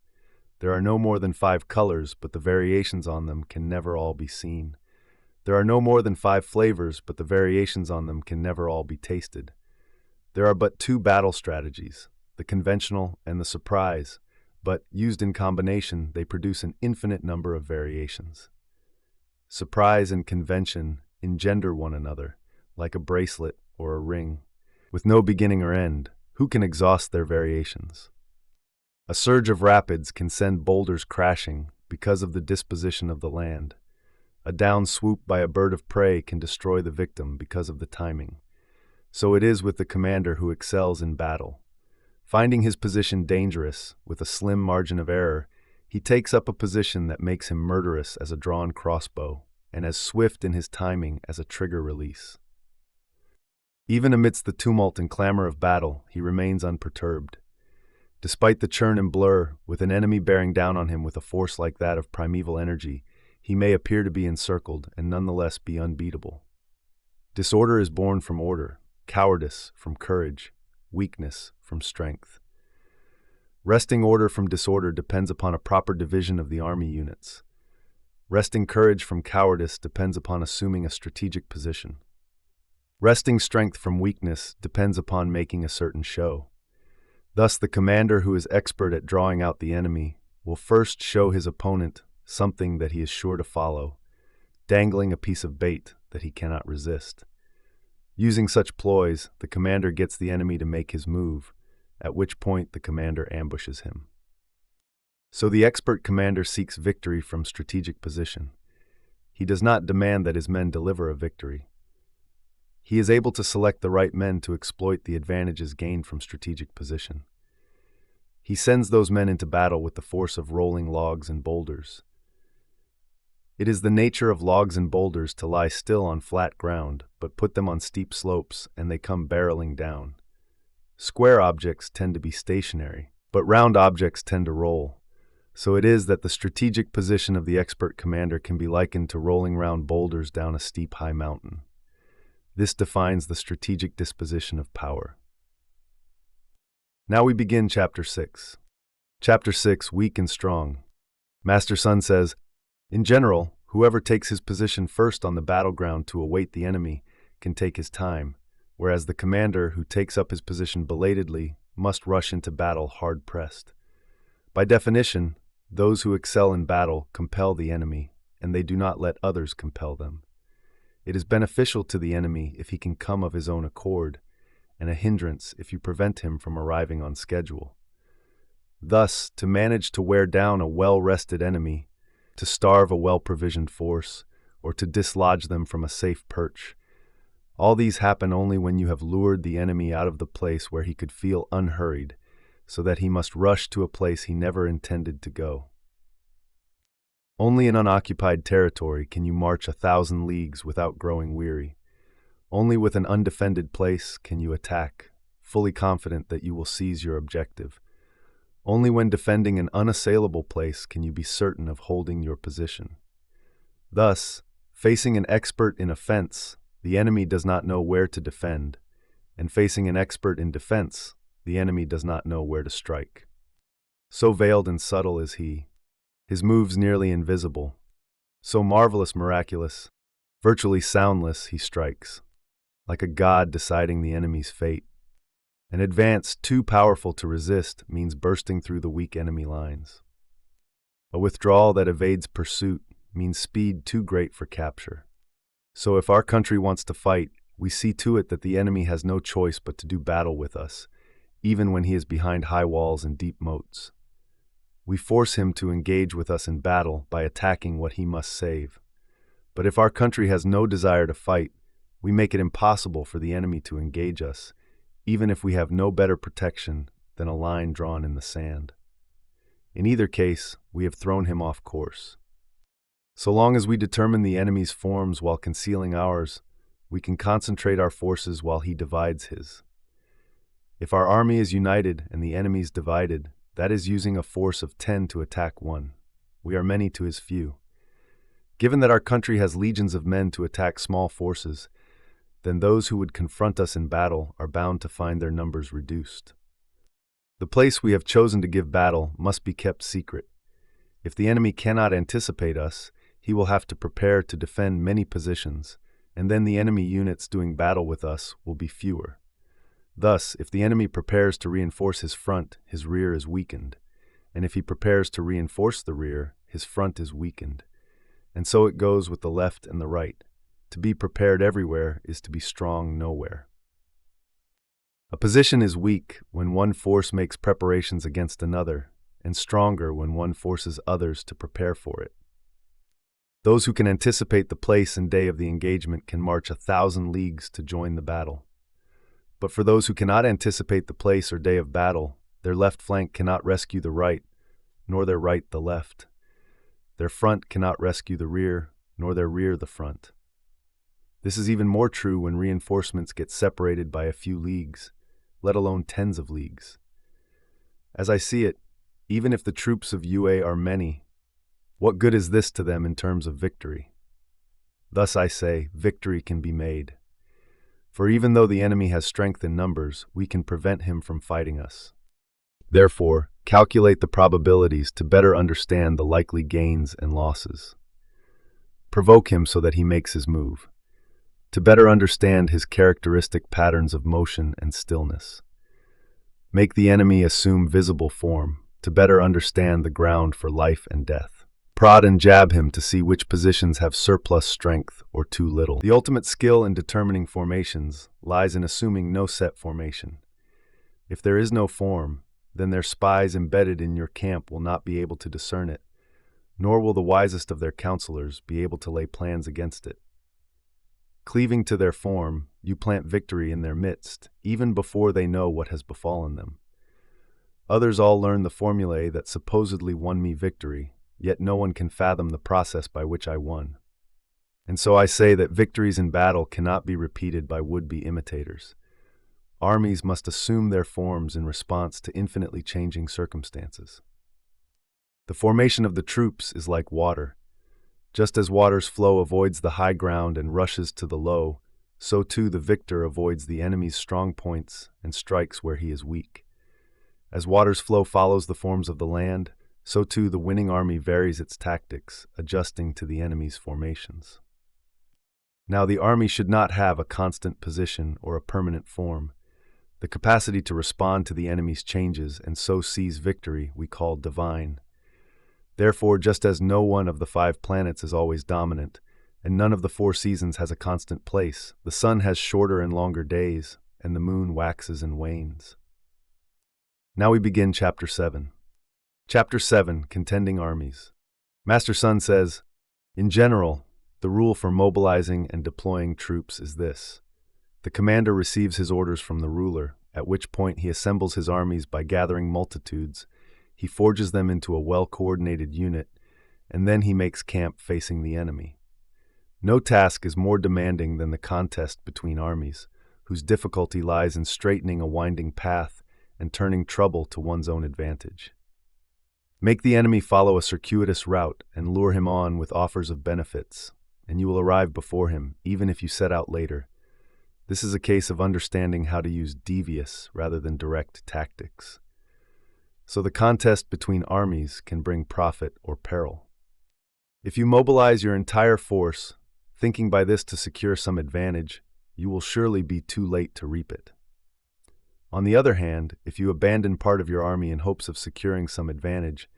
There are no more than 5 colors, but the variations on them can never all be seen. There are no more than 5 flavors, but the variations on them can never all be tasted. There are but 2 battle strategies, the conventional and the surprise, but used in combination, they produce an infinite number of variations. Surprise and convention engender one another, like a bracelet or a ring. With no beginning or end, who can exhaust their variations? A surge of rapids can send boulders crashing because of the disposition of the land. A down swoop by a bird of prey can destroy the victim because of the timing. So it is with the commander who excels in battle. Finding his position dangerous, with a slim margin of error, he takes up a position that makes him murderous as a drawn crossbow, and as swift in his timing as a trigger release. Even amidst the tumult and clamor of battle, he remains unperturbed. Despite the churn and blur, with an enemy bearing down on him with a force like that of primeval energy, he may appear to be encircled and nonetheless be unbeatable. Disorder is born from order, cowardice from courage, weakness from strength. Wresting order from disorder depends upon a proper division of the army units. Wresting courage from cowardice depends upon assuming a strategic position. Wresting strength from weakness depends upon making a certain show. Thus, the commander who is expert at drawing out the enemy will first show his opponent something that he is sure to follow, dangling a piece of bait that he cannot resist. Using such ploys, the commander gets the enemy to make his move, at which point the commander ambushes him. So the expert commander seeks victory from strategic position. He does not demand that his men deliver a victory. He is able to select the right men to exploit the advantages gained from strategic position. He sends those men into battle with the force of rolling logs and boulders. It is the nature of logs and boulders to lie still on flat ground, but put them on steep slopes and they come barreling down. Square objects tend to be stationary, but round objects tend to roll. So it is that the strategic position of the expert commander can be likened to rolling round boulders down a steep high mountain. This defines the strategic disposition of power. Now we begin Chapter 6. Chapter 6, Weak and Strong. Master Sun says, in general, whoever takes his position first on the battleground to await the enemy can take his time, whereas the commander who takes up his position belatedly must rush into battle hard-pressed. By definition, those who excel in battle compel the enemy, and they do not let others compel them. It is beneficial to the enemy if he can come of his own accord, and a hindrance if you prevent him from arriving on schedule. Thus, to manage to wear down a well-rested enemy, to starve a well-provisioned force, or to dislodge them from a safe perch, all these happen only when you have lured the enemy out of the place where he could feel unhurried, so that he must rush to a place he never intended to go. Only in unoccupied territory can you march 1,000 leagues without growing weary. Only with an undefended place can you attack, fully confident that you will seize your objective. Only when defending an unassailable place can you be certain of holding your position. Thus, facing an expert in offense, the enemy does not know where to defend, and facing an expert in defense, the enemy does not know where to strike. So veiled and subtle is he, his moves nearly invisible. So marvelous, miraculous, virtually soundless he strikes, like a god deciding the enemy's fate. An advance too powerful to resist means bursting through the weak enemy lines. A withdrawal that evades pursuit means speed too great for capture. So if our country wants to fight, we see to it that the enemy has no choice but to do battle with us, even when he is behind high walls and deep moats. We force him to engage with us in battle by attacking what he must save. But if our country has no desire to fight, we make it impossible for the enemy to engage us, even if we have no better protection than a line drawn in the sand. In either case, we have thrown him off course. So long as we determine the enemy's forms while concealing ours, we can concentrate our forces while he divides his. If our army is united and the enemy's divided, that is using a force of 10 to attack one. We are many to his few. Given that our country has legions of men to attack small forces, then those who would confront us in battle are bound to find their numbers reduced. The place we have chosen to give battle must be kept secret. If the enemy cannot anticipate us, he will have to prepare to defend many positions, and then the enemy units doing battle with us will be fewer. Thus, if the enemy prepares to reinforce his front, his rear is weakened, and if he prepares to reinforce the rear, his front is weakened. And so it goes with the left and the right. To be prepared everywhere is to be strong nowhere. A position is weak when one force makes preparations against another, and stronger when one forces others to prepare for it. Those who can anticipate the place and day of the engagement can march 1,000 leagues to join the battle. But for those who cannot anticipate the place or day of battle, their left flank cannot rescue the right, nor their right the left. Their front cannot rescue the rear, nor their rear the front. This is even more true when reinforcements get separated by a few leagues, let alone tens of leagues. As I see it, even if the troops of UA are many, what good is this to them in terms of victory? Thus I say, victory can be made. For even though the enemy has strength in numbers, we can prevent him from fighting us. Therefore, Calculate the probabilities to better understand the likely gains and losses. Provoke him so that he makes his move, to better understand his characteristic patterns of motion and stillness. Make the enemy assume visible form, to better understand the ground for life and death. Prod and jab him to see which positions have surplus strength or too little. The ultimate skill in determining formations lies in assuming no set formation. If there is no form, then their spies embedded in your camp will not be able to discern it, nor will the wisest of their counselors be able to lay plans against it. Cleaving to their form, you plant victory in their midst, even before they know what has befallen them. Others all learn the formulae that supposedly won me victory, yet no one can fathom the process by which I won. And so I say that victories in battle cannot be repeated by would-be imitators. Armies must assume their forms in response to infinitely changing circumstances. The formation of the troops is like water. Just as water's flow avoids the high ground and rushes to the low, so too the victor avoids the enemy's strong points and strikes where he is weak. As water's flow follows the forms of the land, so too the winning army varies its tactics, adjusting to the enemy's formations. Now the army should not have a constant position or a permanent form. The capacity to respond to the enemy's changes and so seize victory we call divine. Therefore, just as no one of the 5 planets is always dominant, and none of the 4 seasons has a constant place, the sun has shorter and longer days, and the moon waxes and wanes. Now we begin Chapter 7. Chapter 7, Contending Armies. Master Sun says, in general, the rule for mobilizing and deploying troops is this. The commander receives his orders from the ruler, at which point he assembles his armies by gathering multitudes, he forges them into a well-coordinated unit, and then he makes camp facing the enemy. No task is more demanding than the contest between armies, whose difficulty lies in straightening a winding path and turning trouble to one's own advantage. Make the enemy follow a circuitous route and lure him on with offers of benefits, and you will arrive before him, even if you set out later. This is a case of understanding how to use devious rather than direct tactics. So the contest between armies can bring profit or peril. If you mobilize your entire force, thinking by this to secure some advantage, you will surely be too late to reap it. On the other hand, if you abandon part of your army in hopes of securing some advantage,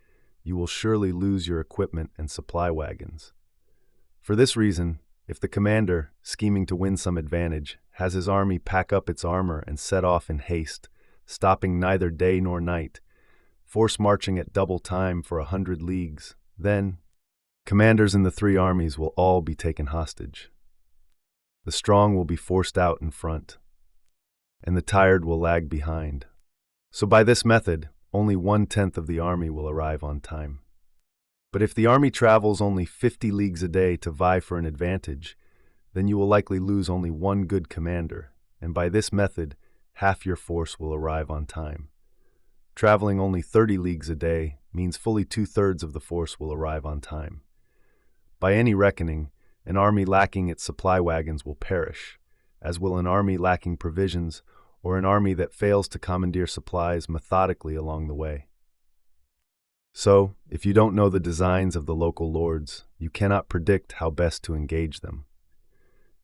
you will surely lose your equipment and supply wagons. For this reason, if the commander, scheming to win some advantage, has his army pack up its armor and set off in haste, stopping neither day nor night, force marching at double time for 100 leagues, then commanders in the 3 armies will all be taken hostage. The strong will be forced out in front, and the tired will lag behind. So by this method, only 1/10 of the army will arrive on time. But if the army travels only 50 leagues a day to vie for an advantage, then you will likely lose only 1 good commander, and by this method, half your force will arrive on time. Traveling only 30 leagues a day means fully 2/3 of the force will arrive on time. By any reckoning, an army lacking its supply wagons will perish, as will an army lacking provisions or an army that fails to commandeer supplies methodically along the way. So, if you don't know the designs of the local lords, you cannot predict how best to engage them.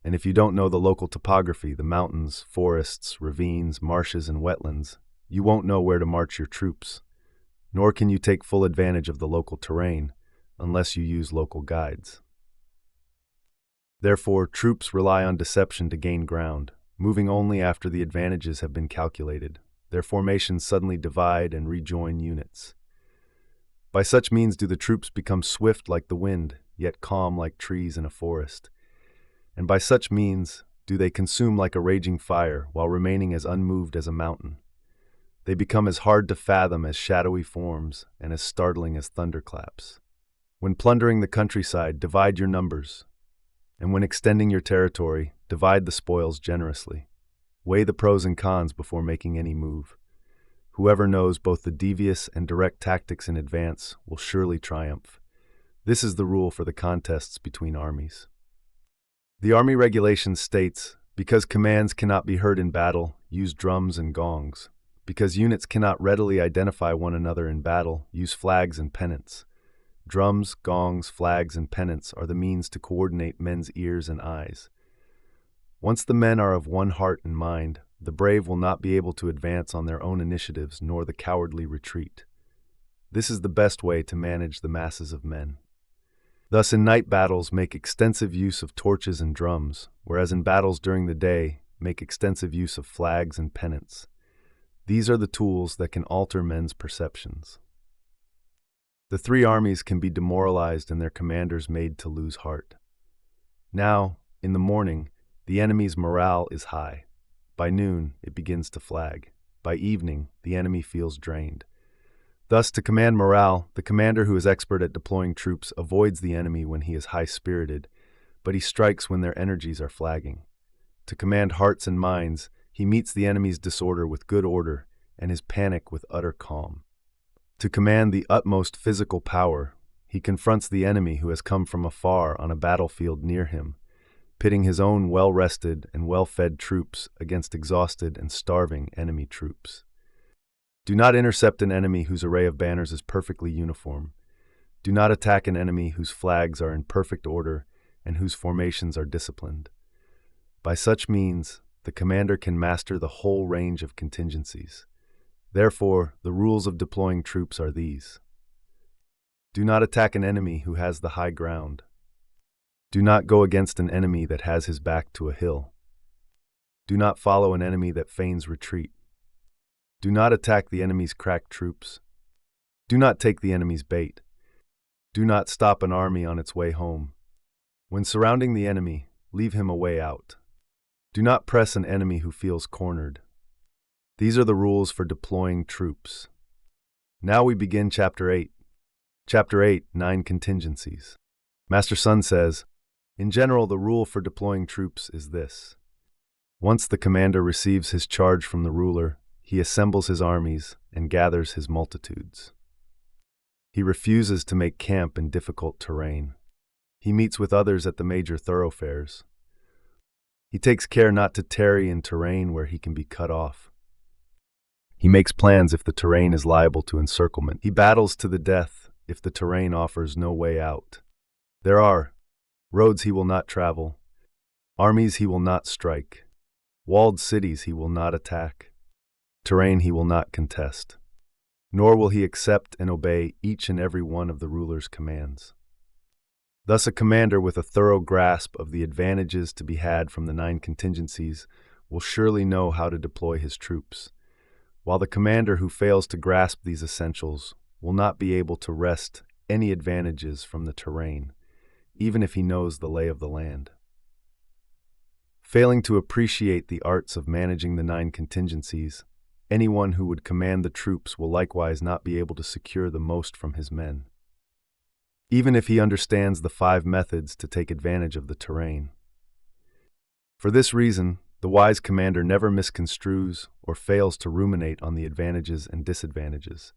And if you don't know the local topography, the mountains, forests, ravines, marshes, and wetlands, you won't know where to march your troops, nor can you take full advantage of the local terrain unless you use local guides. Therefore, troops rely on deception to gain ground, moving only after the advantages have been calculated. Their formations suddenly divide and rejoin units. By such means do the troops become swift like the wind, yet calm like trees in a forest. And by such means do they consume like a raging fire while remaining as unmoved as a mountain. They become as hard to fathom as shadowy forms and as startling as thunderclaps. When plundering the countryside, divide your numbers, and when extending your territory, divide the spoils generously. Weigh the pros and cons before making any move. Whoever knows both the devious and direct tactics in advance will surely triumph. This is the rule for the contests between armies. The Army Regulation states, because commands cannot be heard in battle, use drums and gongs. Because units cannot readily identify one another in battle, use flags and pennants. Drums, gongs, flags, and pennants are the means to coordinate men's ears and eyes. Once the men are of one heart and mind, the brave will not be able to advance on their own initiatives, nor the cowardly retreat. This is the best way to manage the masses of men. Thus, in night battles, make extensive use of torches and drums, whereas in battles during the day, make extensive use of flags and pennants. These are the tools that can alter men's perceptions. The three armies can be demoralized and their commanders made to lose heart. Now, in the morning, the enemy's morale is high. By noon, it begins to flag. By evening, the enemy feels drained. Thus, to command morale, the commander who is expert at deploying troops avoids the enemy when he is high-spirited, but he strikes when their energies are flagging. To command hearts and minds, he meets the enemy's disorder with good order and his panic with utter calm. To command the utmost physical power, he confronts the enemy who has come from afar on a battlefield near him, pitting his own well-rested and well-fed troops against exhausted and starving enemy troops. Do not intercept an enemy whose array of banners is perfectly uniform. Do not attack an enemy whose flags are in perfect order and whose formations are disciplined. By such means, the commander can master the whole range of contingencies. Therefore, the rules of deploying troops are these. Do not attack an enemy who has the high ground. Do not go against an enemy that has his back to a hill. Do not follow an enemy that feigns retreat. Do not attack the enemy's crack troops. Do not take the enemy's bait. Do not stop an army on its way home. When surrounding the enemy, leave him a way out. Do not press an enemy who feels cornered. These are the rules for deploying troops. Now we begin Chapter 8. Chapter 8, 9 Contingencies. Master Sun says, in general, the rule for deploying troops is this. Once the commander receives his charge from the ruler, he assembles his armies and gathers his multitudes. He refuses to make camp in difficult terrain. He meets with others at the major thoroughfares. He takes care not to tarry in terrain where he can be cut off. He makes plans if the terrain is liable to encirclement. He battles to the death if the terrain offers no way out. There are roads he will not travel, armies he will not strike, walled cities he will not attack, terrain he will not contest, nor will he accept and obey each and every one of the ruler's commands. Thus, a commander with a thorough grasp of the advantages to be had from the 9 contingencies will surely know how to deploy his troops, while the commander who fails to grasp these essentials will not be able to wrest any advantages from the terrain, even if he knows the lay of the land. Failing to appreciate the arts of managing the 9 contingencies, anyone who would command the troops will likewise not be able to secure the most from his men, even if he understands the 5 methods to take advantage of the terrain. For this reason, the wise commander never misconstrues or fails to ruminate on the advantages and disadvantages.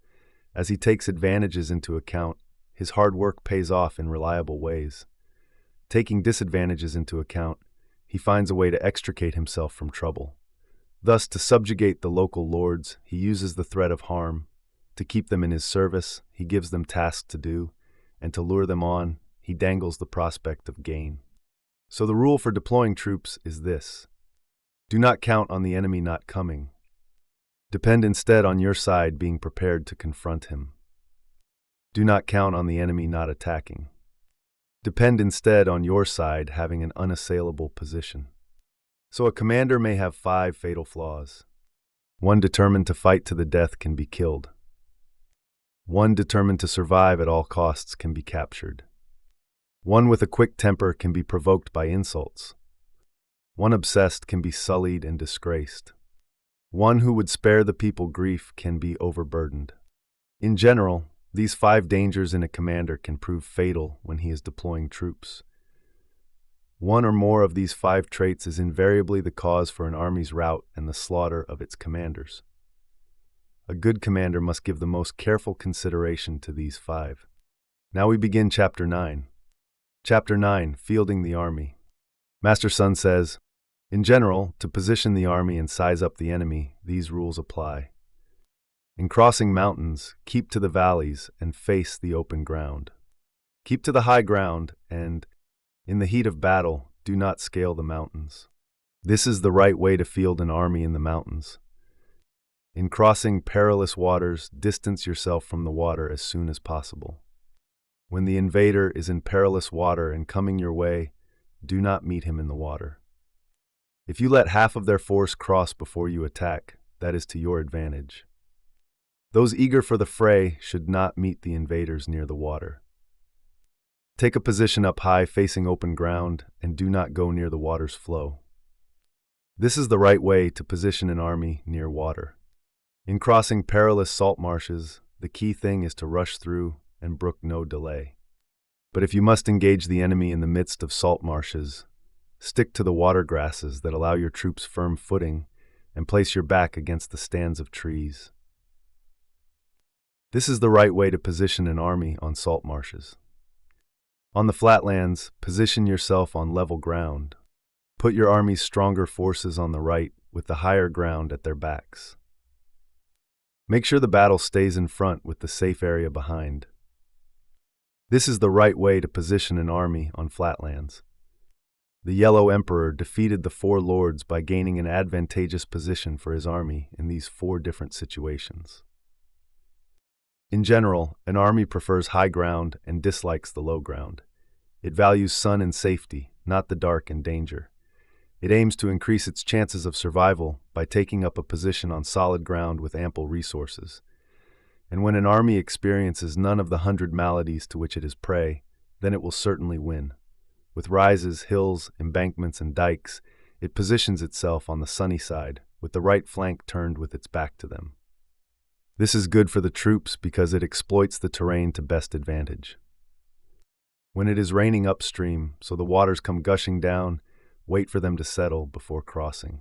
As he takes advantages into account, his hard work pays off in reliable ways. Taking disadvantages into account, he finds a way to extricate himself from trouble. Thus, to subjugate the local lords, he uses the threat of harm. To keep them in his service, he gives them tasks to do, and to lure them on, he dangles the prospect of gain. So the rule for deploying troops is this. Do not count on the enemy not coming. Depend instead on your side being prepared to confront him. Do not count on the enemy not attacking. Depend instead on your side having an unassailable position. So a commander may have 5 fatal flaws. One determined to fight to the death can be killed. One determined to survive at all costs can be captured. One with a quick temper can be provoked by insults. One obsessed can be sullied and disgraced. One who would spare the people grief can be overburdened. In general, these 5 dangers in a commander can prove fatal when he is deploying troops. One or more of these 5 traits is invariably the cause for an army's rout and the slaughter of its commanders. A good commander must give the most careful consideration to these 5. Now we begin Chapter 9. Chapter 9, Fielding the Army. Master Sun says, in general, to position the army and size up the enemy, these rules apply. In crossing mountains, keep to the valleys and face the open ground. Keep to the high ground and, in the heat of battle, do not scale the mountains. This is the right way to field an army in the mountains. In crossing perilous waters, distance yourself from the water as soon as possible. When the invader is in perilous water and coming your way, do not meet him in the water. If you let half of their force cross before you attack, that is to your advantage. Those eager for the fray should not meet the invaders near the water. Take a position up high facing open ground and do not go near the water's flow. This is the right way to position an army near water. In crossing perilous salt marshes, the key thing is to rush through and brook no delay. But if you must engage the enemy in the midst of salt marshes, stick to the water grasses that allow your troops firm footing and place your back against the stands of trees. This is the right way to position an army on salt marshes. On the flatlands, position yourself on level ground. Put your army's stronger forces on the right with the higher ground at their backs. Make sure the battle stays in front with the safe area behind. This is the right way to position an army on flatlands. The Yellow Emperor defeated the Four Lords by gaining an advantageous position for his army in these 4 different situations. In general, an army prefers high ground and dislikes the low ground. It values sun and safety, not the dark and danger. It aims to increase its chances of survival by taking up a position on solid ground with ample resources. And when an army experiences none of the 100 maladies to which it is prey, then it will certainly win. With rises, hills, embankments, and dikes, it positions itself on the sunny side, with the right flank turned with its back to them. This is good for the troops because it exploits the terrain to best advantage. When it is raining upstream, so the waters come gushing down, wait for them to settle before crossing.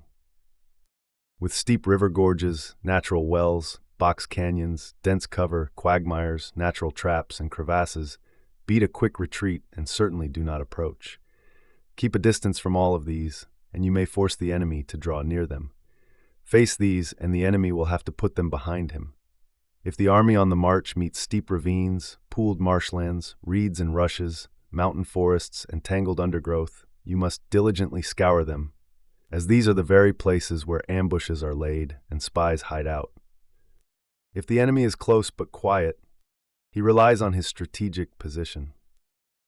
With steep river gorges, natural wells, box canyons, dense cover, quagmires, natural traps, and crevasses, beat a quick retreat and certainly do not approach. Keep a distance from all of these, and you may force the enemy to draw near them. Face these, and the enemy will have to put them behind him. If the army on the march meets steep ravines, pooled marshlands, reeds and rushes, mountain forests, and tangled undergrowth, you must diligently scour them, as these are the very places where ambushes are laid and spies hide out. If the enemy is close but quiet, he relies on his strategic position.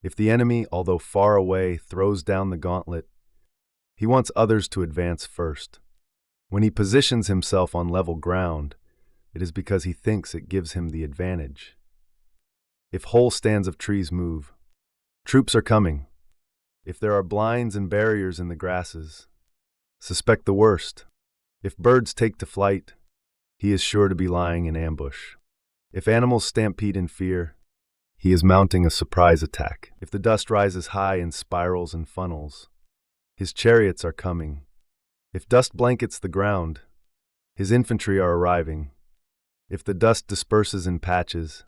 If the enemy, although far away, throws down the gauntlet, he wants others to advance first. When he positions himself on level ground, it is because he thinks it gives him the advantage. If whole stands of trees move, troops are coming. If there are blinds and barriers in the grasses, suspect the worst. If birds take to flight, he is sure to be lying in ambush. If animals stampede in fear, he is mounting a surprise attack. If the dust rises high in spirals and funnels, his chariots are coming. If dust blankets the ground, his infantry are arriving. If the dust disperses in patches,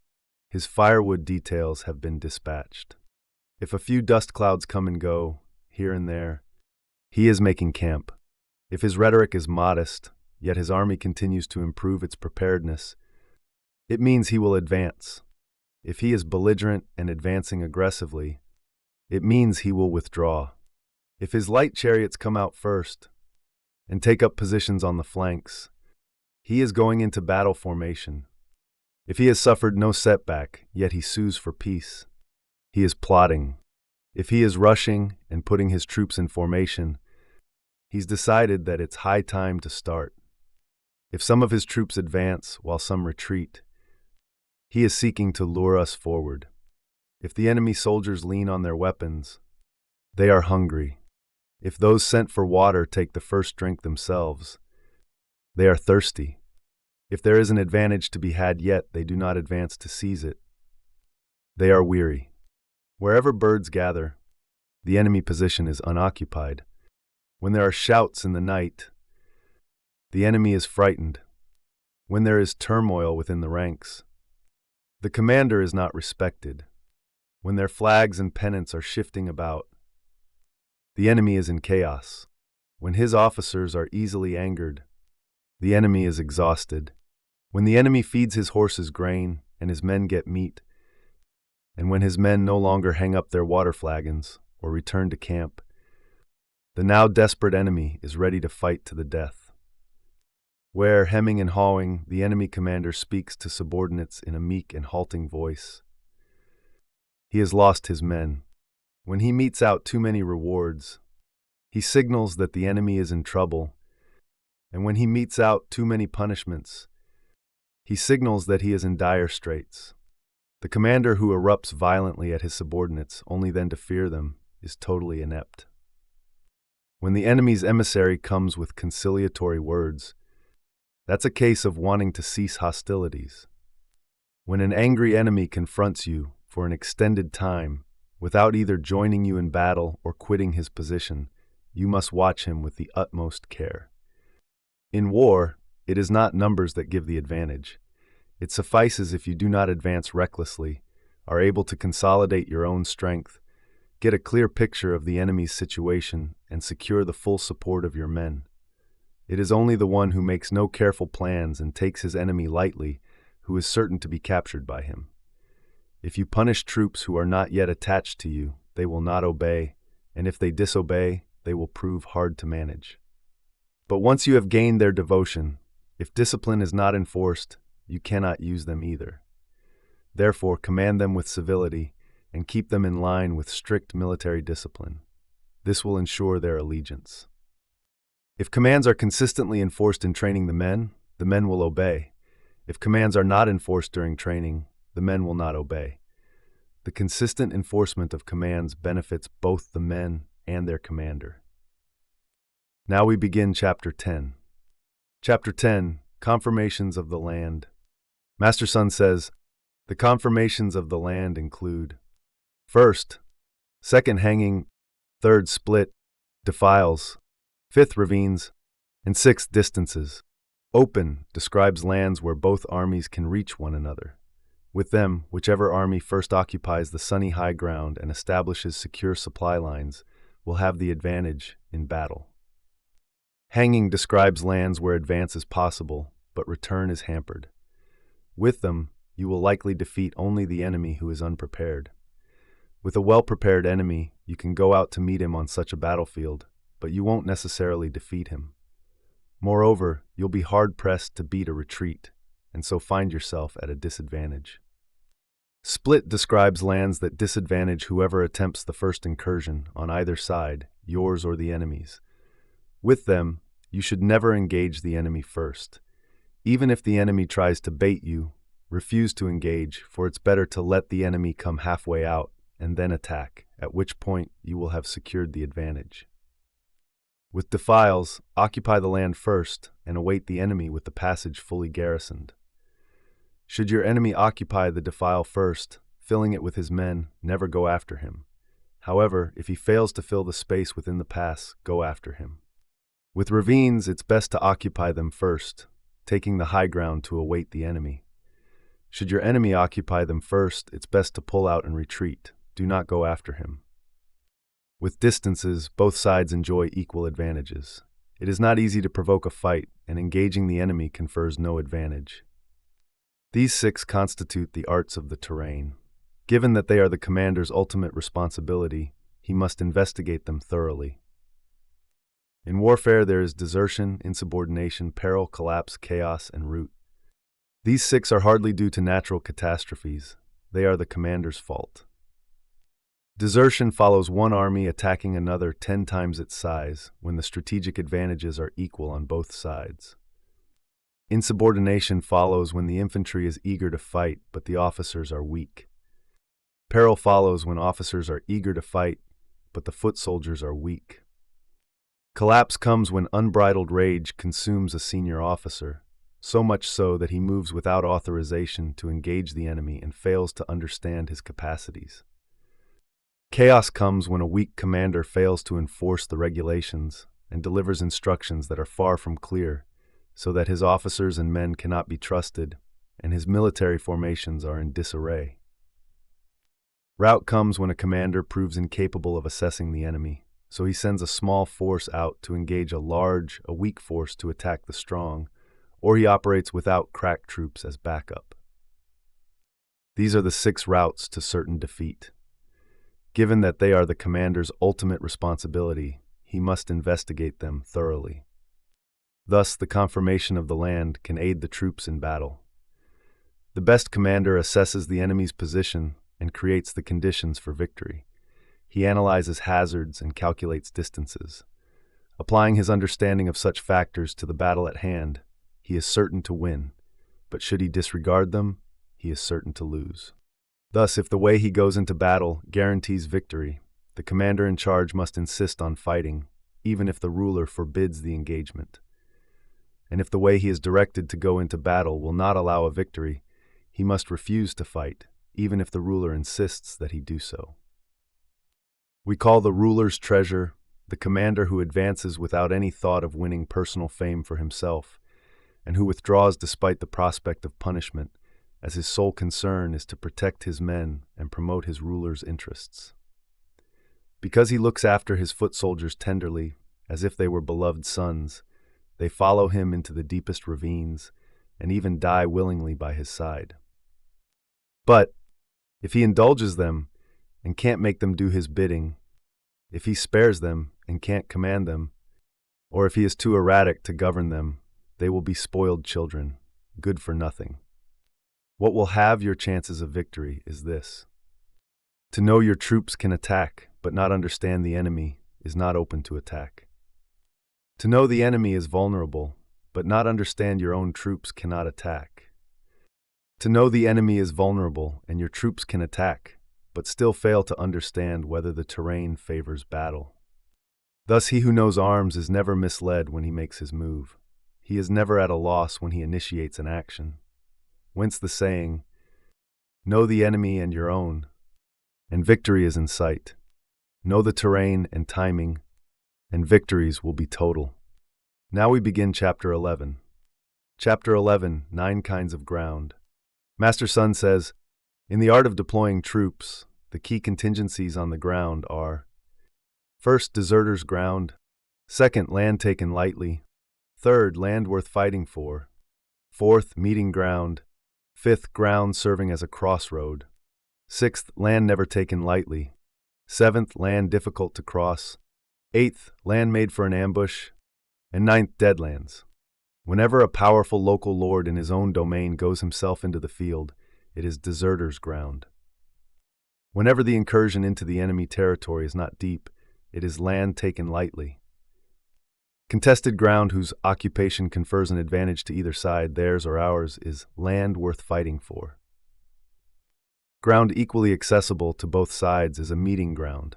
his firewood details have been dispatched. If a few dust clouds come and go, here and there, he is making camp. If his rhetoric is modest, yet his army continues to improve its preparedness, it means he will advance. If he is belligerent and advancing aggressively, it means he will withdraw. If his light chariots come out first and take up positions on the flanks, he is going into battle formation. If he has suffered no setback, yet he sues for peace, he is plotting. If he is rushing and putting his troops in formation, he's decided that it's high time to start. If some of his troops advance while some retreat, he is seeking to lure us forward. If the enemy soldiers lean on their weapons, they are hungry. If those sent for water take the first drink themselves, they are thirsty. If there is an advantage to be had yet they do not advance to seize it, they are weary. Wherever birds gather, the enemy position is unoccupied. When there are shouts in the night, the enemy is frightened. When there is turmoil within the ranks, the commander is not respected. When their flags and pennants are shifting about, the enemy is in chaos. When his officers are easily angered, the enemy is exhausted. When the enemy feeds his horses grain and his men get meat, and when his men no longer hang up their water flagons or return to camp, the now desperate enemy is ready to fight to the death. Where, hemming and hawing, the enemy commander speaks to subordinates in a meek and halting voice. He has lost his men. When he metes out too many rewards, he signals that the enemy is in trouble, and when he metes out too many punishments, he signals that he is in dire straits. The commander who erupts violently at his subordinates only then to fear them is totally inept. When the enemy's emissary comes with conciliatory words, that's a case of wanting to cease hostilities. When an angry enemy confronts you for an extended time without either joining you in battle or quitting his position, you must watch him with the utmost care. In war, it is not numbers that give the advantage. It suffices if you do not advance recklessly, are able to consolidate your own strength, get a clear picture of the enemy's situation, and secure the full support of your men. It is only the one who makes no careful plans and takes his enemy lightly who is certain to be captured by him. If you punish troops who are not yet attached to you, they will not obey, and if they disobey, they will prove hard to manage. But once you have gained their devotion, if discipline is not enforced, you cannot use them either. Therefore, command them with civility and keep them in line with strict military discipline. This will ensure their allegiance. If commands are consistently enforced in training the men will obey. If commands are not enforced during training, the men will not obey. The consistent enforcement of commands benefits both the men and their commander. Now we begin Chapter 10. Chapter 10, Confirmations of the Land. Master Sun says, the confirmations of the land include: first, second hanging, third split, defiles, fifth ravines, and sixth distances. Open describes lands where both armies can reach one another. With them, whichever army first occupies the sunny high ground and establishes secure supply lines will have the advantage in battle. Hanging describes lands where advance is possible, but return is hampered. With them, you will likely defeat only the enemy who is unprepared. With a well-prepared enemy, you can go out to meet him on such a battlefield, but you won't necessarily defeat him. Moreover, you'll be hard-pressed to beat a retreat, and so find yourself at a disadvantage. Split describes lands that disadvantage whoever attempts the first incursion on either side, yours or the enemy's. With them, you should never engage the enemy first. Even if the enemy tries to bait you, refuse to engage, for it's better to let the enemy come halfway out and then attack, at which point you will have secured the advantage. With defiles, occupy the land first and await the enemy with the passage fully garrisoned. Should your enemy occupy the defile first, filling it with his men, never go after him. However, if he fails to fill the space within the pass, go after him. With ravines, it's best to occupy them first, taking the high ground to await the enemy. Should your enemy occupy them first, it's best to pull out and retreat. Do not go after him. With distances, both sides enjoy equal advantages. It is not easy to provoke a fight, and engaging the enemy confers no advantage. These 6 constitute the arts of the terrain. Given that they are the commander's ultimate responsibility, he must investigate them thoroughly. In warfare, there is desertion, insubordination, peril, collapse, chaos, and rout. These 6 are hardly due to natural catastrophes. They are the commander's fault. Desertion follows one army attacking another 10 times its size when the strategic advantages are equal on both sides. Insubordination follows when the infantry is eager to fight but the officers are weak. Peril follows when officers are eager to fight but the foot soldiers are weak. Collapse comes when unbridled rage consumes a senior officer, so much so that he moves without authorization to engage the enemy and fails to understand his capacities. Chaos comes when a weak commander fails to enforce the regulations and delivers instructions that are far from clear, so that his officers and men cannot be trusted, and his military formations are in disarray. Rout comes when a commander proves incapable of assessing the enemy, so he sends a small force out to engage a weak force to attack the strong, or he operates without crack troops as backup. These are the 6 routes to certain defeat. Given that they are the commander's ultimate responsibility, he must investigate them thoroughly. Thus, the confirmation of the land can aid the troops in battle. The best commander assesses the enemy's position and creates the conditions for victory. He analyzes hazards and calculates distances. Applying his understanding of such factors to the battle at hand, he is certain to win, but should he disregard them, he is certain to lose. Thus, if the way he goes into battle guarantees victory, the commander in charge must insist on fighting, even if the ruler forbids the engagement. And if the way he is directed to go into battle will not allow a victory, he must refuse to fight, even if the ruler insists that he do so. We call the ruler's treasure the commander who advances without any thought of winning personal fame for himself, and who withdraws despite the prospect of punishment, as his sole concern is to protect his men and promote his ruler's interests. Because he looks after his foot soldiers tenderly, as if they were beloved sons, they follow him into the deepest ravines, and even die willingly by his side. But if he indulges them and can't make them do his bidding, if he spares them and can't command them, or if he is too erratic to govern them, they will be spoiled children, good for nothing. What will halve your chances of victory is this: to know your troops can attack, but not understand the enemy is not open to attack. To know the enemy is vulnerable, but not understand your own troops cannot attack. To know the enemy is vulnerable and your troops can attack, but still fail to understand whether the terrain favors battle. Thus, he who knows arms is never misled when he makes his move. He is never at a loss when he initiates an action. Whence the saying, "Know the enemy and your own, and victory is in sight. Know the terrain and timing, and victories will be total." Now we begin Chapter 11. Chapter 11, 9 Kinds of Ground. Master Sun says, in the art of deploying troops, the key contingencies on the ground are: first, deserters' ground; second, land taken lightly; third, land worth fighting for; fourth, meeting ground; fifth, ground serving as a crossroad; sixth, land never taken lightly; seventh, land difficult to cross; eighth, land made for an ambush; and ninth, deadlands. Whenever a powerful local lord in his own domain goes himself into the field, it is deserters' ground. Whenever the incursion into the enemy territory is not deep, it is land taken lightly. Contested ground whose occupation confers an advantage to either side, theirs or ours, is land worth fighting for. Ground equally accessible to both sides is a meeting ground.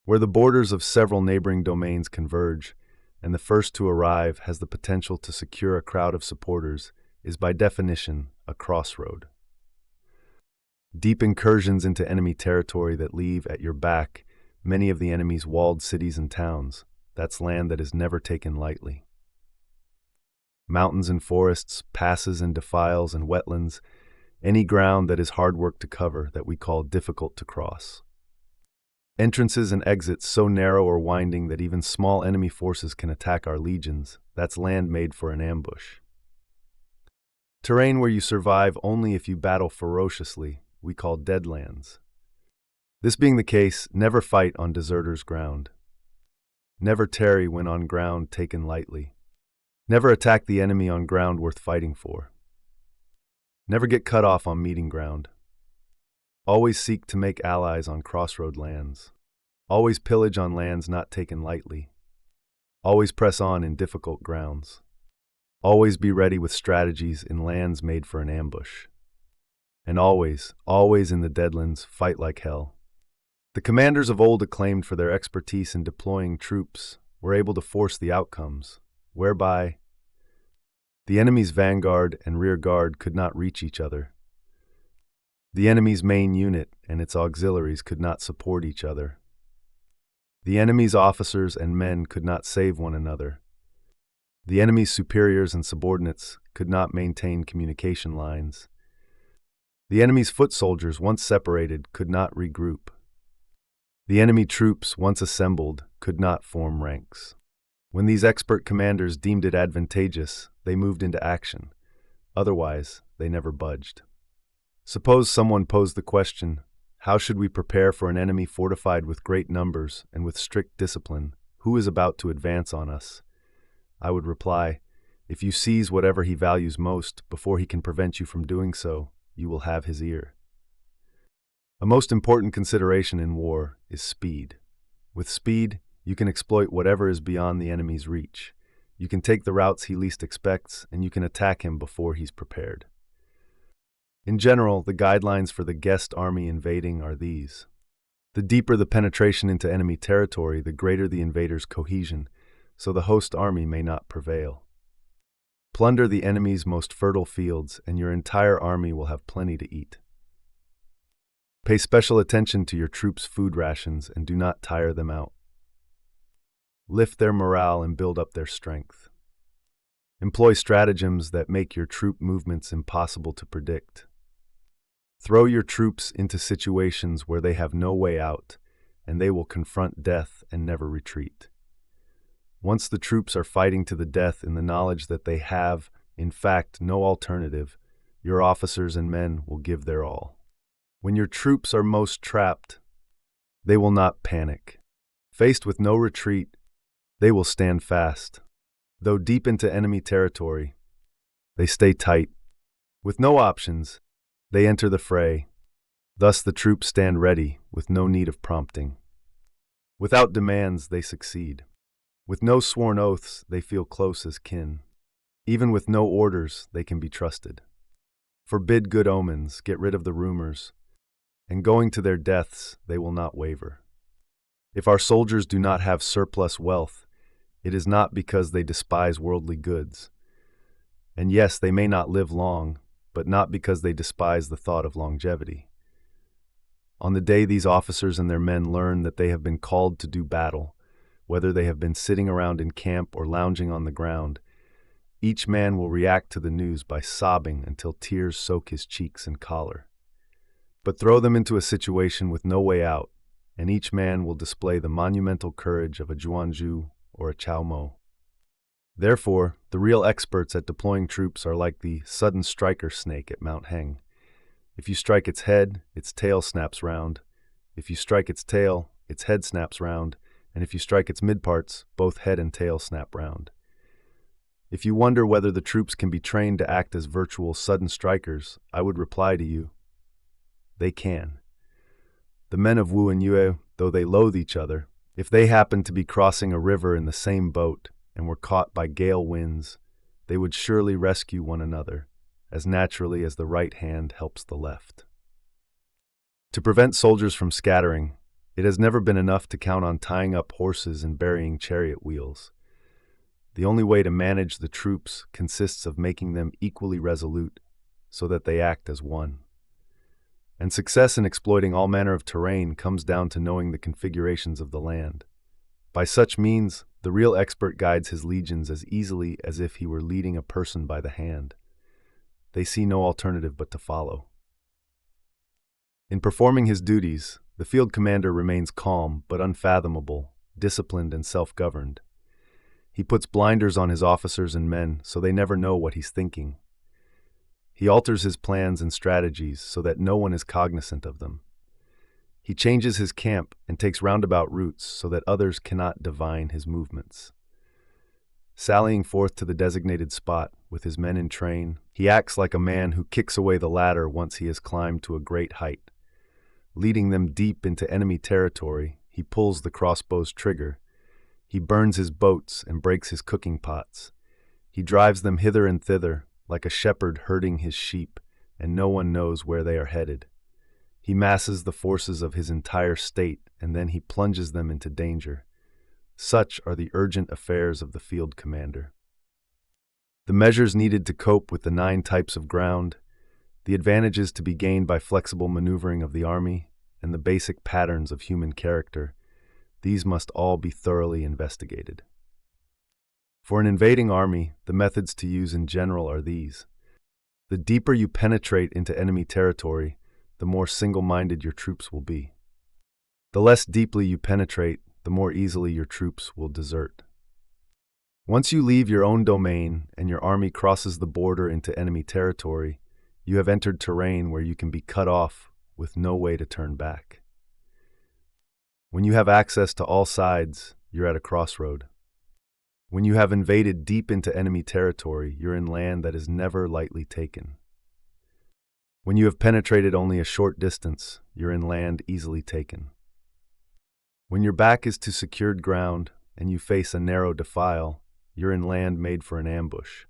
Where the borders of several neighboring domains converge, and the first to arrive has the potential to secure a crowd of supporters, is by definition a crossroad. Deep incursions into enemy territory that leave at your back many of the enemy's walled cities and towns, that's land that is never taken lightly. Mountains and forests, passes and defiles and wetlands, any ground that is hard work to cover that we call difficult to cross. Entrances and exits so narrow or winding that even small enemy forces can attack our legions, that's land made for an ambush. Terrain where you survive only if you battle ferociously, we call deadlands. This being the case, never fight on deserters' ground. Never tarry when on ground taken lightly. Never attack the enemy on ground worth fighting for. Never get cut off on meeting ground. Always seek to make allies on crossroad lands. Always pillage on lands not taken lightly. Always press on in difficult grounds. Always be ready with strategies in lands made for an ambush. And always, always in the deadlands, fight like hell. The commanders of old, acclaimed for their expertise in deploying troops, were able to force the outcomes, whereby the enemy's vanguard and rear guard could not reach each other. The enemy's main unit and its auxiliaries could not support each other. The enemy's officers and men could not save one another. The enemy's superiors and subordinates could not maintain communication lines. The enemy's foot soldiers, once separated, could not regroup. The enemy troops, once assembled, could not form ranks. When these expert commanders deemed it advantageous, they moved into action. Otherwise, they never budged. Suppose someone posed the question, how should we prepare for an enemy fortified with great numbers and with strict discipline, who is about to advance on us? I would reply, if you seize whatever he values most before he can prevent you from doing so, you will have his ear. A most important consideration in war is speed. With speed, you can exploit whatever is beyond the enemy's reach. You can take the routes he least expects, and you can attack him before he's prepared. In general, the guidelines for the guest army invading are these. The deeper the penetration into enemy territory, the greater the invader's cohesion, so the host army may not prevail. Plunder the enemy's most fertile fields, and your entire army will have plenty to eat. Pay special attention to your troops' food rations and do not tire them out. Lift their morale and build up their strength. Employ stratagems that make your troop movements impossible to predict. Throw your troops into situations where they have no way out, and they will confront death and never retreat. Once the troops are fighting to the death in the knowledge that they have, in fact, no alternative, your officers and men will give their all. When your troops are most trapped, they will not panic. Faced with no retreat, they will stand fast. Though deep into enemy territory, they stay tight. With no options, they enter the fray. Thus the troops stand ready, with no need of prompting. Without demands, they succeed. With no sworn oaths, they feel close as kin. Even with no orders, they can be trusted. Forbid good omens, get rid of the rumors, and going to their deaths, they will not waver. If our soldiers do not have surplus wealth, it is not because they despise worldly goods. And yes, they may not live long, but not because they despise the thought of longevity. On the day these officers and their men learn that they have been called to do battle, whether they have been sitting around in camp or lounging on the ground, each man will react to the news by sobbing until tears soak his cheeks and collar. But throw them into a situation with no way out, and each man will display the monumental courage of a Zhuangzhu or a Cao Mo. Therefore, the real experts at deploying troops are like the sudden striker snake at Mount Heng. If you strike its head, its tail snaps round. If you strike its tail, its head snaps round. And if you strike its midparts, both head and tail snap round. If you wonder whether the troops can be trained to act as virtual sudden strikers, I would reply to you, they can. The men of Wu and Yue, though they loathe each other, if they happened to be crossing a river in the same boat and were caught by gale winds, they would surely rescue one another, as naturally as the right hand helps the left. To prevent soldiers from scattering, it has never been enough to count on tying up horses and burying chariot wheels. The only way to manage the troops consists of making them equally resolute so that they act as one. And success in exploiting all manner of terrain comes down to knowing the configurations of the land. By such means, the real expert guides his legions as easily as if he were leading a person by the hand. They see no alternative but to follow. In performing his duties, the field commander remains calm but unfathomable, disciplined and self-governed. He puts blinders on his officers and men so they never know what he's thinking. He alters his plans and strategies so that no one is cognizant of them. He changes his camp and takes roundabout routes so that others cannot divine his movements. Sallying forth to the designated spot with his men in train, he acts like a man who kicks away the ladder once he has climbed to a great height. Leading them deep into enemy territory, he pulls the crossbow's trigger. He burns his boats and breaks his cooking pots. He drives them hither and thither, like a shepherd herding his sheep, and no one knows where they are headed. He masses the forces of his entire state, and then he plunges them into danger. Such are the urgent affairs of the field commander. The measures needed to cope with the 9 types of ground, the advantages to be gained by flexible maneuvering of the army, and the basic patterns of human character, these must all be thoroughly investigated. For an invading army, the methods to use in general are these. The deeper you penetrate into enemy territory, the more single-minded your troops will be. The less deeply you penetrate, the more easily your troops will desert. Once you leave your own domain and your army crosses the border into enemy territory, you have entered terrain where you can be cut off with no way to turn back. When you have access to all sides, you're at a crossroad. When you have invaded deep into enemy territory, you're in land that is never lightly taken. When you have penetrated only a short distance, you're in land easily taken. When your back is to secured ground and you face a narrow defile, you're in land made for an ambush.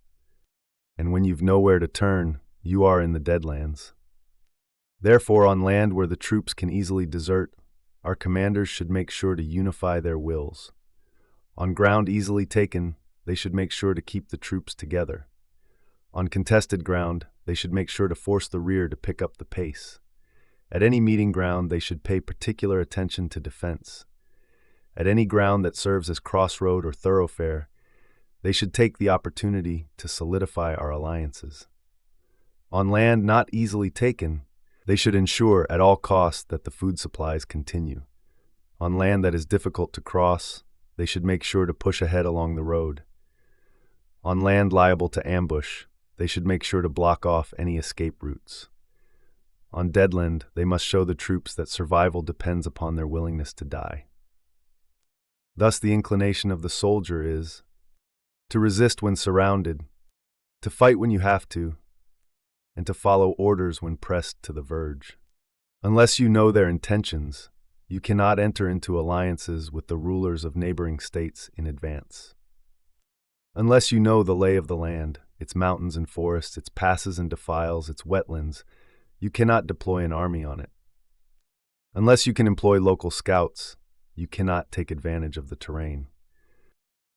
And when you've nowhere to turn, you are in the Deadlands. Therefore, on land where the troops can easily desert, our commanders should make sure to unify their wills. On ground easily taken, they should make sure to keep the troops together. On contested ground, they should make sure to force the rear to pick up the pace. At any meeting ground, they should pay particular attention to defense. At any ground that serves as crossroad or thoroughfare, they should take the opportunity to solidify our alliances. On land not easily taken, they should ensure at all costs that the food supplies continue. On land that is difficult to cross, they should make sure to push ahead along the road. On land liable to ambush, they should make sure to block off any escape routes. On Deadland, they must show the troops that survival depends upon their willingness to die. Thus, the inclination of the soldier is to resist when surrounded, to fight when you have to, and to follow orders when pressed to the verge. Unless you know their intentions, you cannot enter into alliances with the rulers of neighboring states in advance. Unless you know the lay of the land, its mountains and forests, its passes and defiles, its wetlands, you cannot deploy an army on it. Unless you can employ local scouts, you cannot take advantage of the terrain.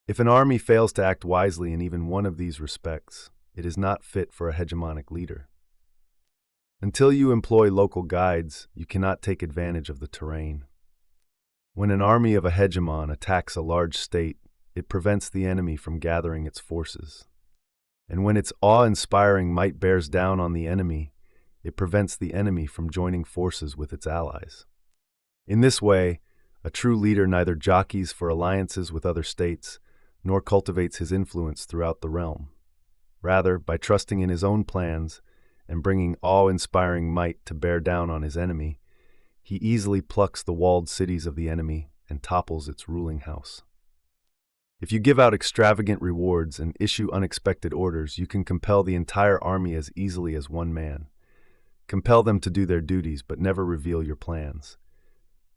If an army fails to act wisely in even one of these respects, it is not fit for a hegemonic leader. Until you employ local guides, you cannot take advantage of the terrain. When an army of a hegemon attacks a large state, it prevents the enemy from gathering its forces. And when its awe-inspiring might bears down on the enemy, it prevents the enemy from joining forces with its allies. In this way, a true leader neither jockeys for alliances with other states, nor cultivates his influence throughout the realm. Rather, by trusting in his own plans and bringing awe-inspiring might to bear down on his enemy, he easily plucks the walled cities of the enemy and topples its ruling house. If you give out extravagant rewards and issue unexpected orders, you can compel the entire army as easily as one man. Compel them to do their duties, but never reveal your plans.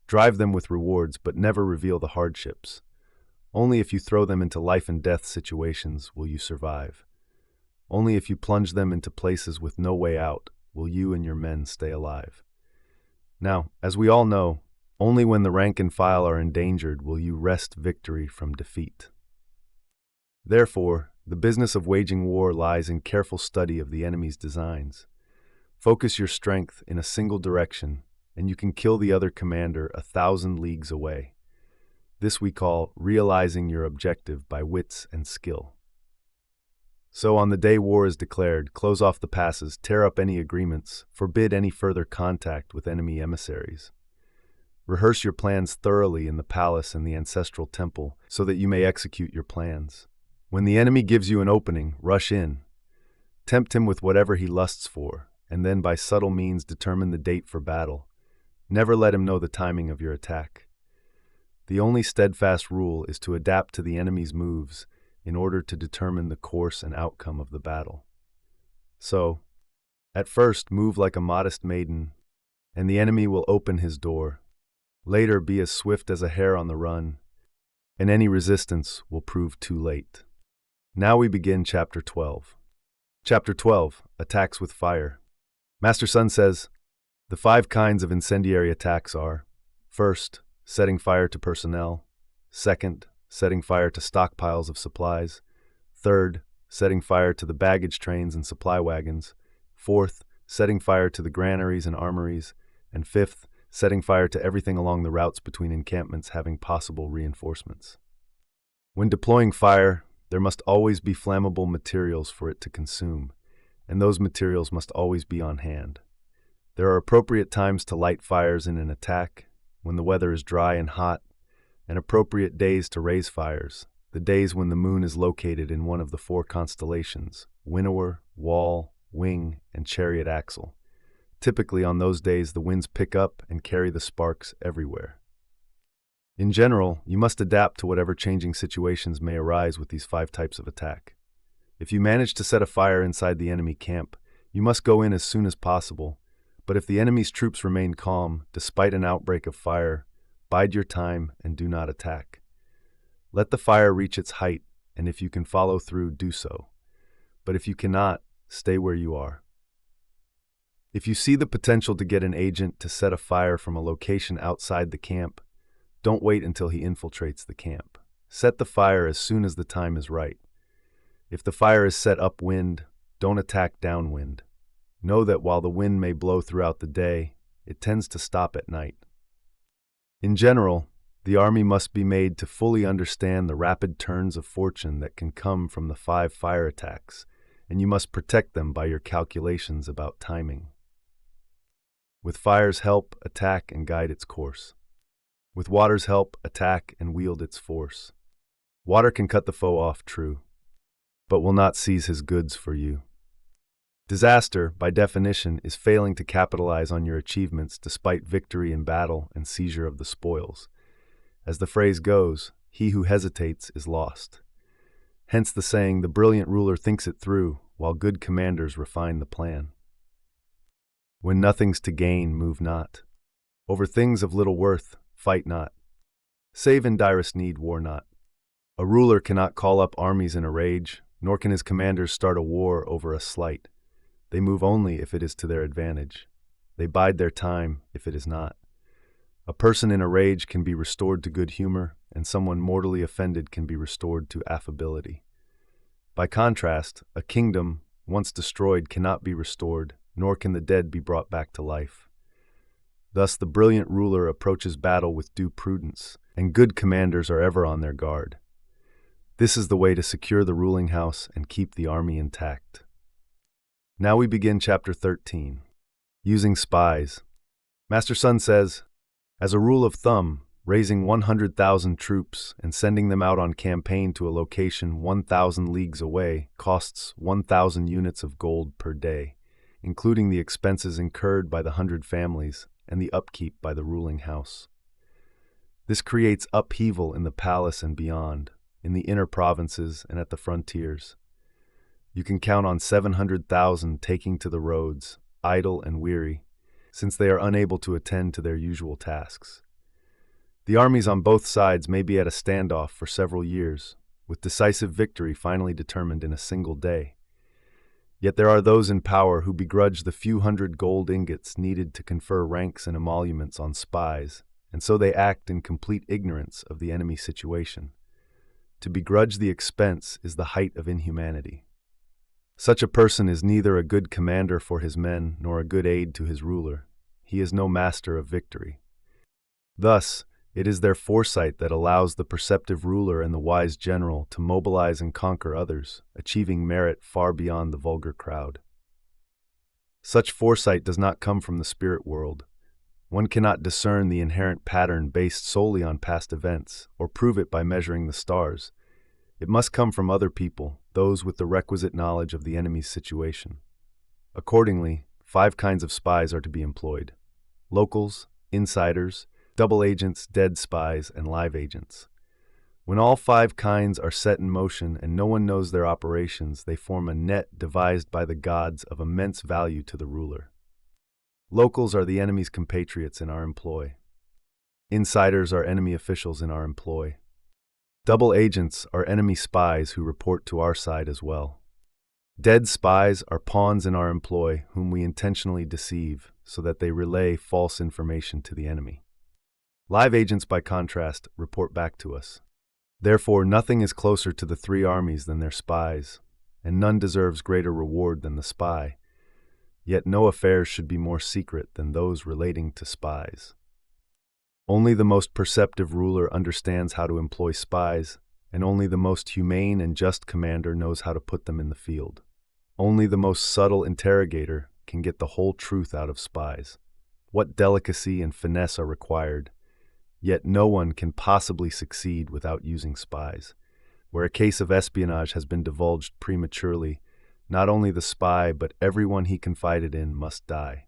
Drive them with rewards, but never reveal the hardships. Only if you throw them into life and death situations will you survive. Only if you plunge them into places with no way out will you and your men stay alive. Now, as we all know, only when the rank and file are endangered will you wrest victory from defeat. Therefore, the business of waging war lies in careful study of the enemy's designs. Focus your strength in a single direction, and you can kill the other commander 1,000 leagues away. This we call realizing your objective by wits and skill. So on the day war is declared, close off the passes, tear up any agreements, forbid any further contact with enemy emissaries. Rehearse your plans thoroughly in the palace and the ancestral temple so that you may execute your plans. When the enemy gives you an opening, rush in. Tempt him with whatever he lusts for, and then by subtle means determine the date for battle. Never let him know the timing of your attack. The only steadfast rule is to adapt to the enemy's moves in order to determine the course and outcome of the battle. So, at first move like a modest maiden, and the enemy will open his door. Later be as swift as a hare on the run, and any resistance will prove too late. Now we begin Chapter 12. Chapter 12, Attacks with Fire. Master Sun says, the 5 kinds of incendiary attacks are: first, setting fire to personnel; second, setting fire to stockpiles of supplies; third, setting fire to the baggage trains and supply wagons; fourth, setting fire to the granaries and armories; and fifth, setting fire to everything along the routes between encampments having possible reinforcements. When deploying fire, there must always be flammable materials for it to consume, and those materials must always be on hand. There are appropriate times to light fires in an attack, when the weather is dry and hot, and appropriate days to raise fires, the days when the moon is located in one of the four constellations, Winnower, Wall, Wing, and Chariot Axle. Typically on those days, the winds pick up and carry the sparks everywhere. In general, you must adapt to whatever changing situations may arise with these 5 types of attack. If you manage to set a fire inside the enemy camp, you must go in as soon as possible, but if the enemy's troops remain calm, despite an outbreak of fire, bide your time and do not attack. Let the fire reach its height, and if you can follow through, do so. But if you cannot, stay where you are. If you see the potential to get an agent to set a fire from a location outside the camp, don't wait until he infiltrates the camp. Set the fire as soon as the time is right. If the fire is set upwind, don't attack downwind. Know that while the wind may blow throughout the day, it tends to stop at night. In general, the army must be made to fully understand the rapid turns of fortune that can come from the 5 fire attacks, and you must protect them by your calculations about timing. With fire's help, attack and guide its course. With water's help, attack and wield its force. Water can cut the foe off, true, but will not seize his goods for you. Disaster, by definition, is failing to capitalize on your achievements despite victory in battle and seizure of the spoils. As the phrase goes, he who hesitates is lost. Hence the saying, the brilliant ruler thinks it through, while good commanders refine the plan. When nothing's to gain, move not. Over things of little worth, fight not. Save in direst need, war not. A ruler cannot call up armies in a rage, nor can his commanders start a war over a slight. They move only if it is to their advantage. They bide their time if it is not. A person in a rage can be restored to good humor, and someone mortally offended can be restored to affability. By contrast, a kingdom, once destroyed, cannot be restored, nor can the dead be brought back to life. Thus, the brilliant ruler approaches battle with due prudence, and good commanders are ever on their guard. This is the way to secure the ruling house and keep the army intact. Now we begin Chapter 13. Using spies. Master Sun says, as a rule of thumb, raising 100,000 troops and sending them out on campaign to a location 1,000 leagues away costs 1,000 units of gold per day, including the expenses incurred by the 100 families and the upkeep by the ruling house. This creates upheaval in the palace and beyond, in the inner provinces and at the frontiers. You can count on 700,000 taking to the roads, idle and weary, since they are unable to attend to their usual tasks. The armies on both sides may be at a standoff for several years, with decisive victory finally determined in a single day. Yet there are those in power who begrudge the few hundred gold ingots needed to confer ranks and emoluments on spies, and so they act in complete ignorance of the enemy situation. To begrudge the expense is the height of inhumanity. Such a person is neither a good commander for his men nor a good aid to his ruler. He is no master of victory. Thus, it is their foresight that allows the perceptive ruler and the wise general to mobilize and conquer others, achieving merit far beyond the vulgar crowd. Such foresight does not come from the spirit world. One cannot discern the inherent pattern based solely on past events, or prove it by measuring the stars. It must come from other people, those with the requisite knowledge of the enemy's situation. Accordingly, 5 kinds of spies are to be employed: locals, insiders, double agents, dead spies, and live agents. When all 5 kinds are set in motion and no one knows their operations, they form a net devised by the gods of immense value to the ruler. Locals are the enemy's compatriots in our employ. Insiders are enemy officials in our employ. Double agents are enemy spies who report to our side as well. Dead spies are pawns in our employ whom we intentionally deceive so that they relay false information to the enemy. Live agents, by contrast, report back to us. Therefore, nothing is closer to the 3 armies than their spies, and none deserves greater reward than the spy. Yet no affairs should be more secret than those relating to spies. Only the most perceptive ruler understands how to employ spies, and only the most humane and just commander knows how to put them in the field. Only the most subtle interrogator can get the whole truth out of spies. What delicacy and finesse are required! Yet no one can possibly succeed without using spies. where a case of espionage has been divulged prematurely, not only the spy but everyone he confided in must die.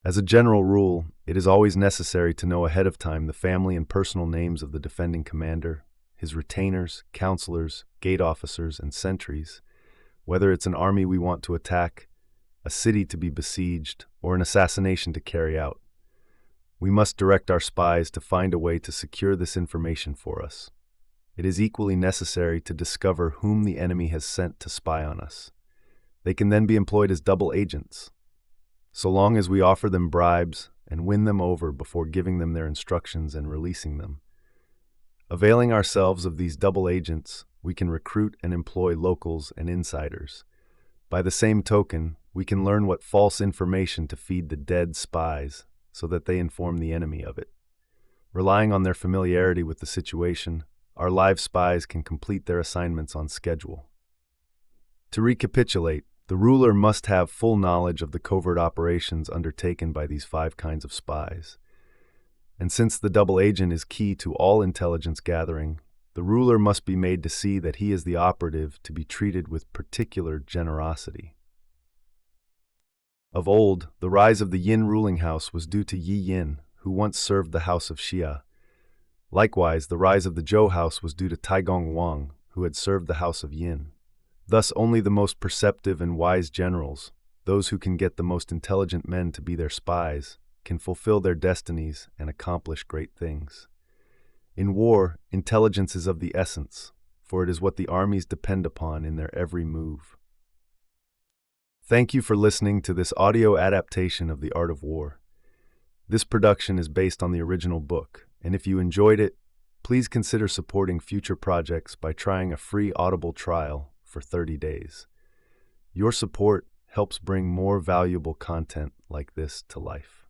As a general rule, it is always necessary to know ahead of time the family and personal names of the defending commander, his retainers, counselors, gate officers, and sentries, whether it's an army we want to attack, a city to be besieged, or an assassination to carry out. We must direct our spies to find a way to secure this information for us. It is equally necessary to discover whom the enemy has sent to spy on us. They can then be employed as double agents, so long as we offer them bribes and win them over before giving them their instructions and releasing them. Availing ourselves of these double agents, we can recruit and employ locals and insiders. By the same token, we can learn what false information to feed the dead spies so that they inform the enemy of it. Relying on their familiarity with the situation, our live spies can complete their assignments on schedule. To recapitulate, the ruler must have full knowledge of the covert operations undertaken by these 5 kinds of spies. And since the double agent is key to all intelligence gathering, the ruler must be made to see that he is the operative to be treated with particular generosity. Of old, the rise of the Yin ruling house was due to Yi Yin, who once served the house of Xia. Likewise, the rise of the Zhou house was due to Taigong Wang, who had served the house of Yin. Thus, only the most perceptive and wise generals, those who can get the most intelligent men to be their spies, can fulfill their destinies and accomplish great things. In war, intelligence is of the essence, for it is what the armies depend upon in their every move. Thank you for listening to this audio adaptation of The Art of War. This production is based on the original book, and if you enjoyed it, please consider supporting future projects by trying a free Audible trial for 30 days. Your support helps bring more valuable content like this to life.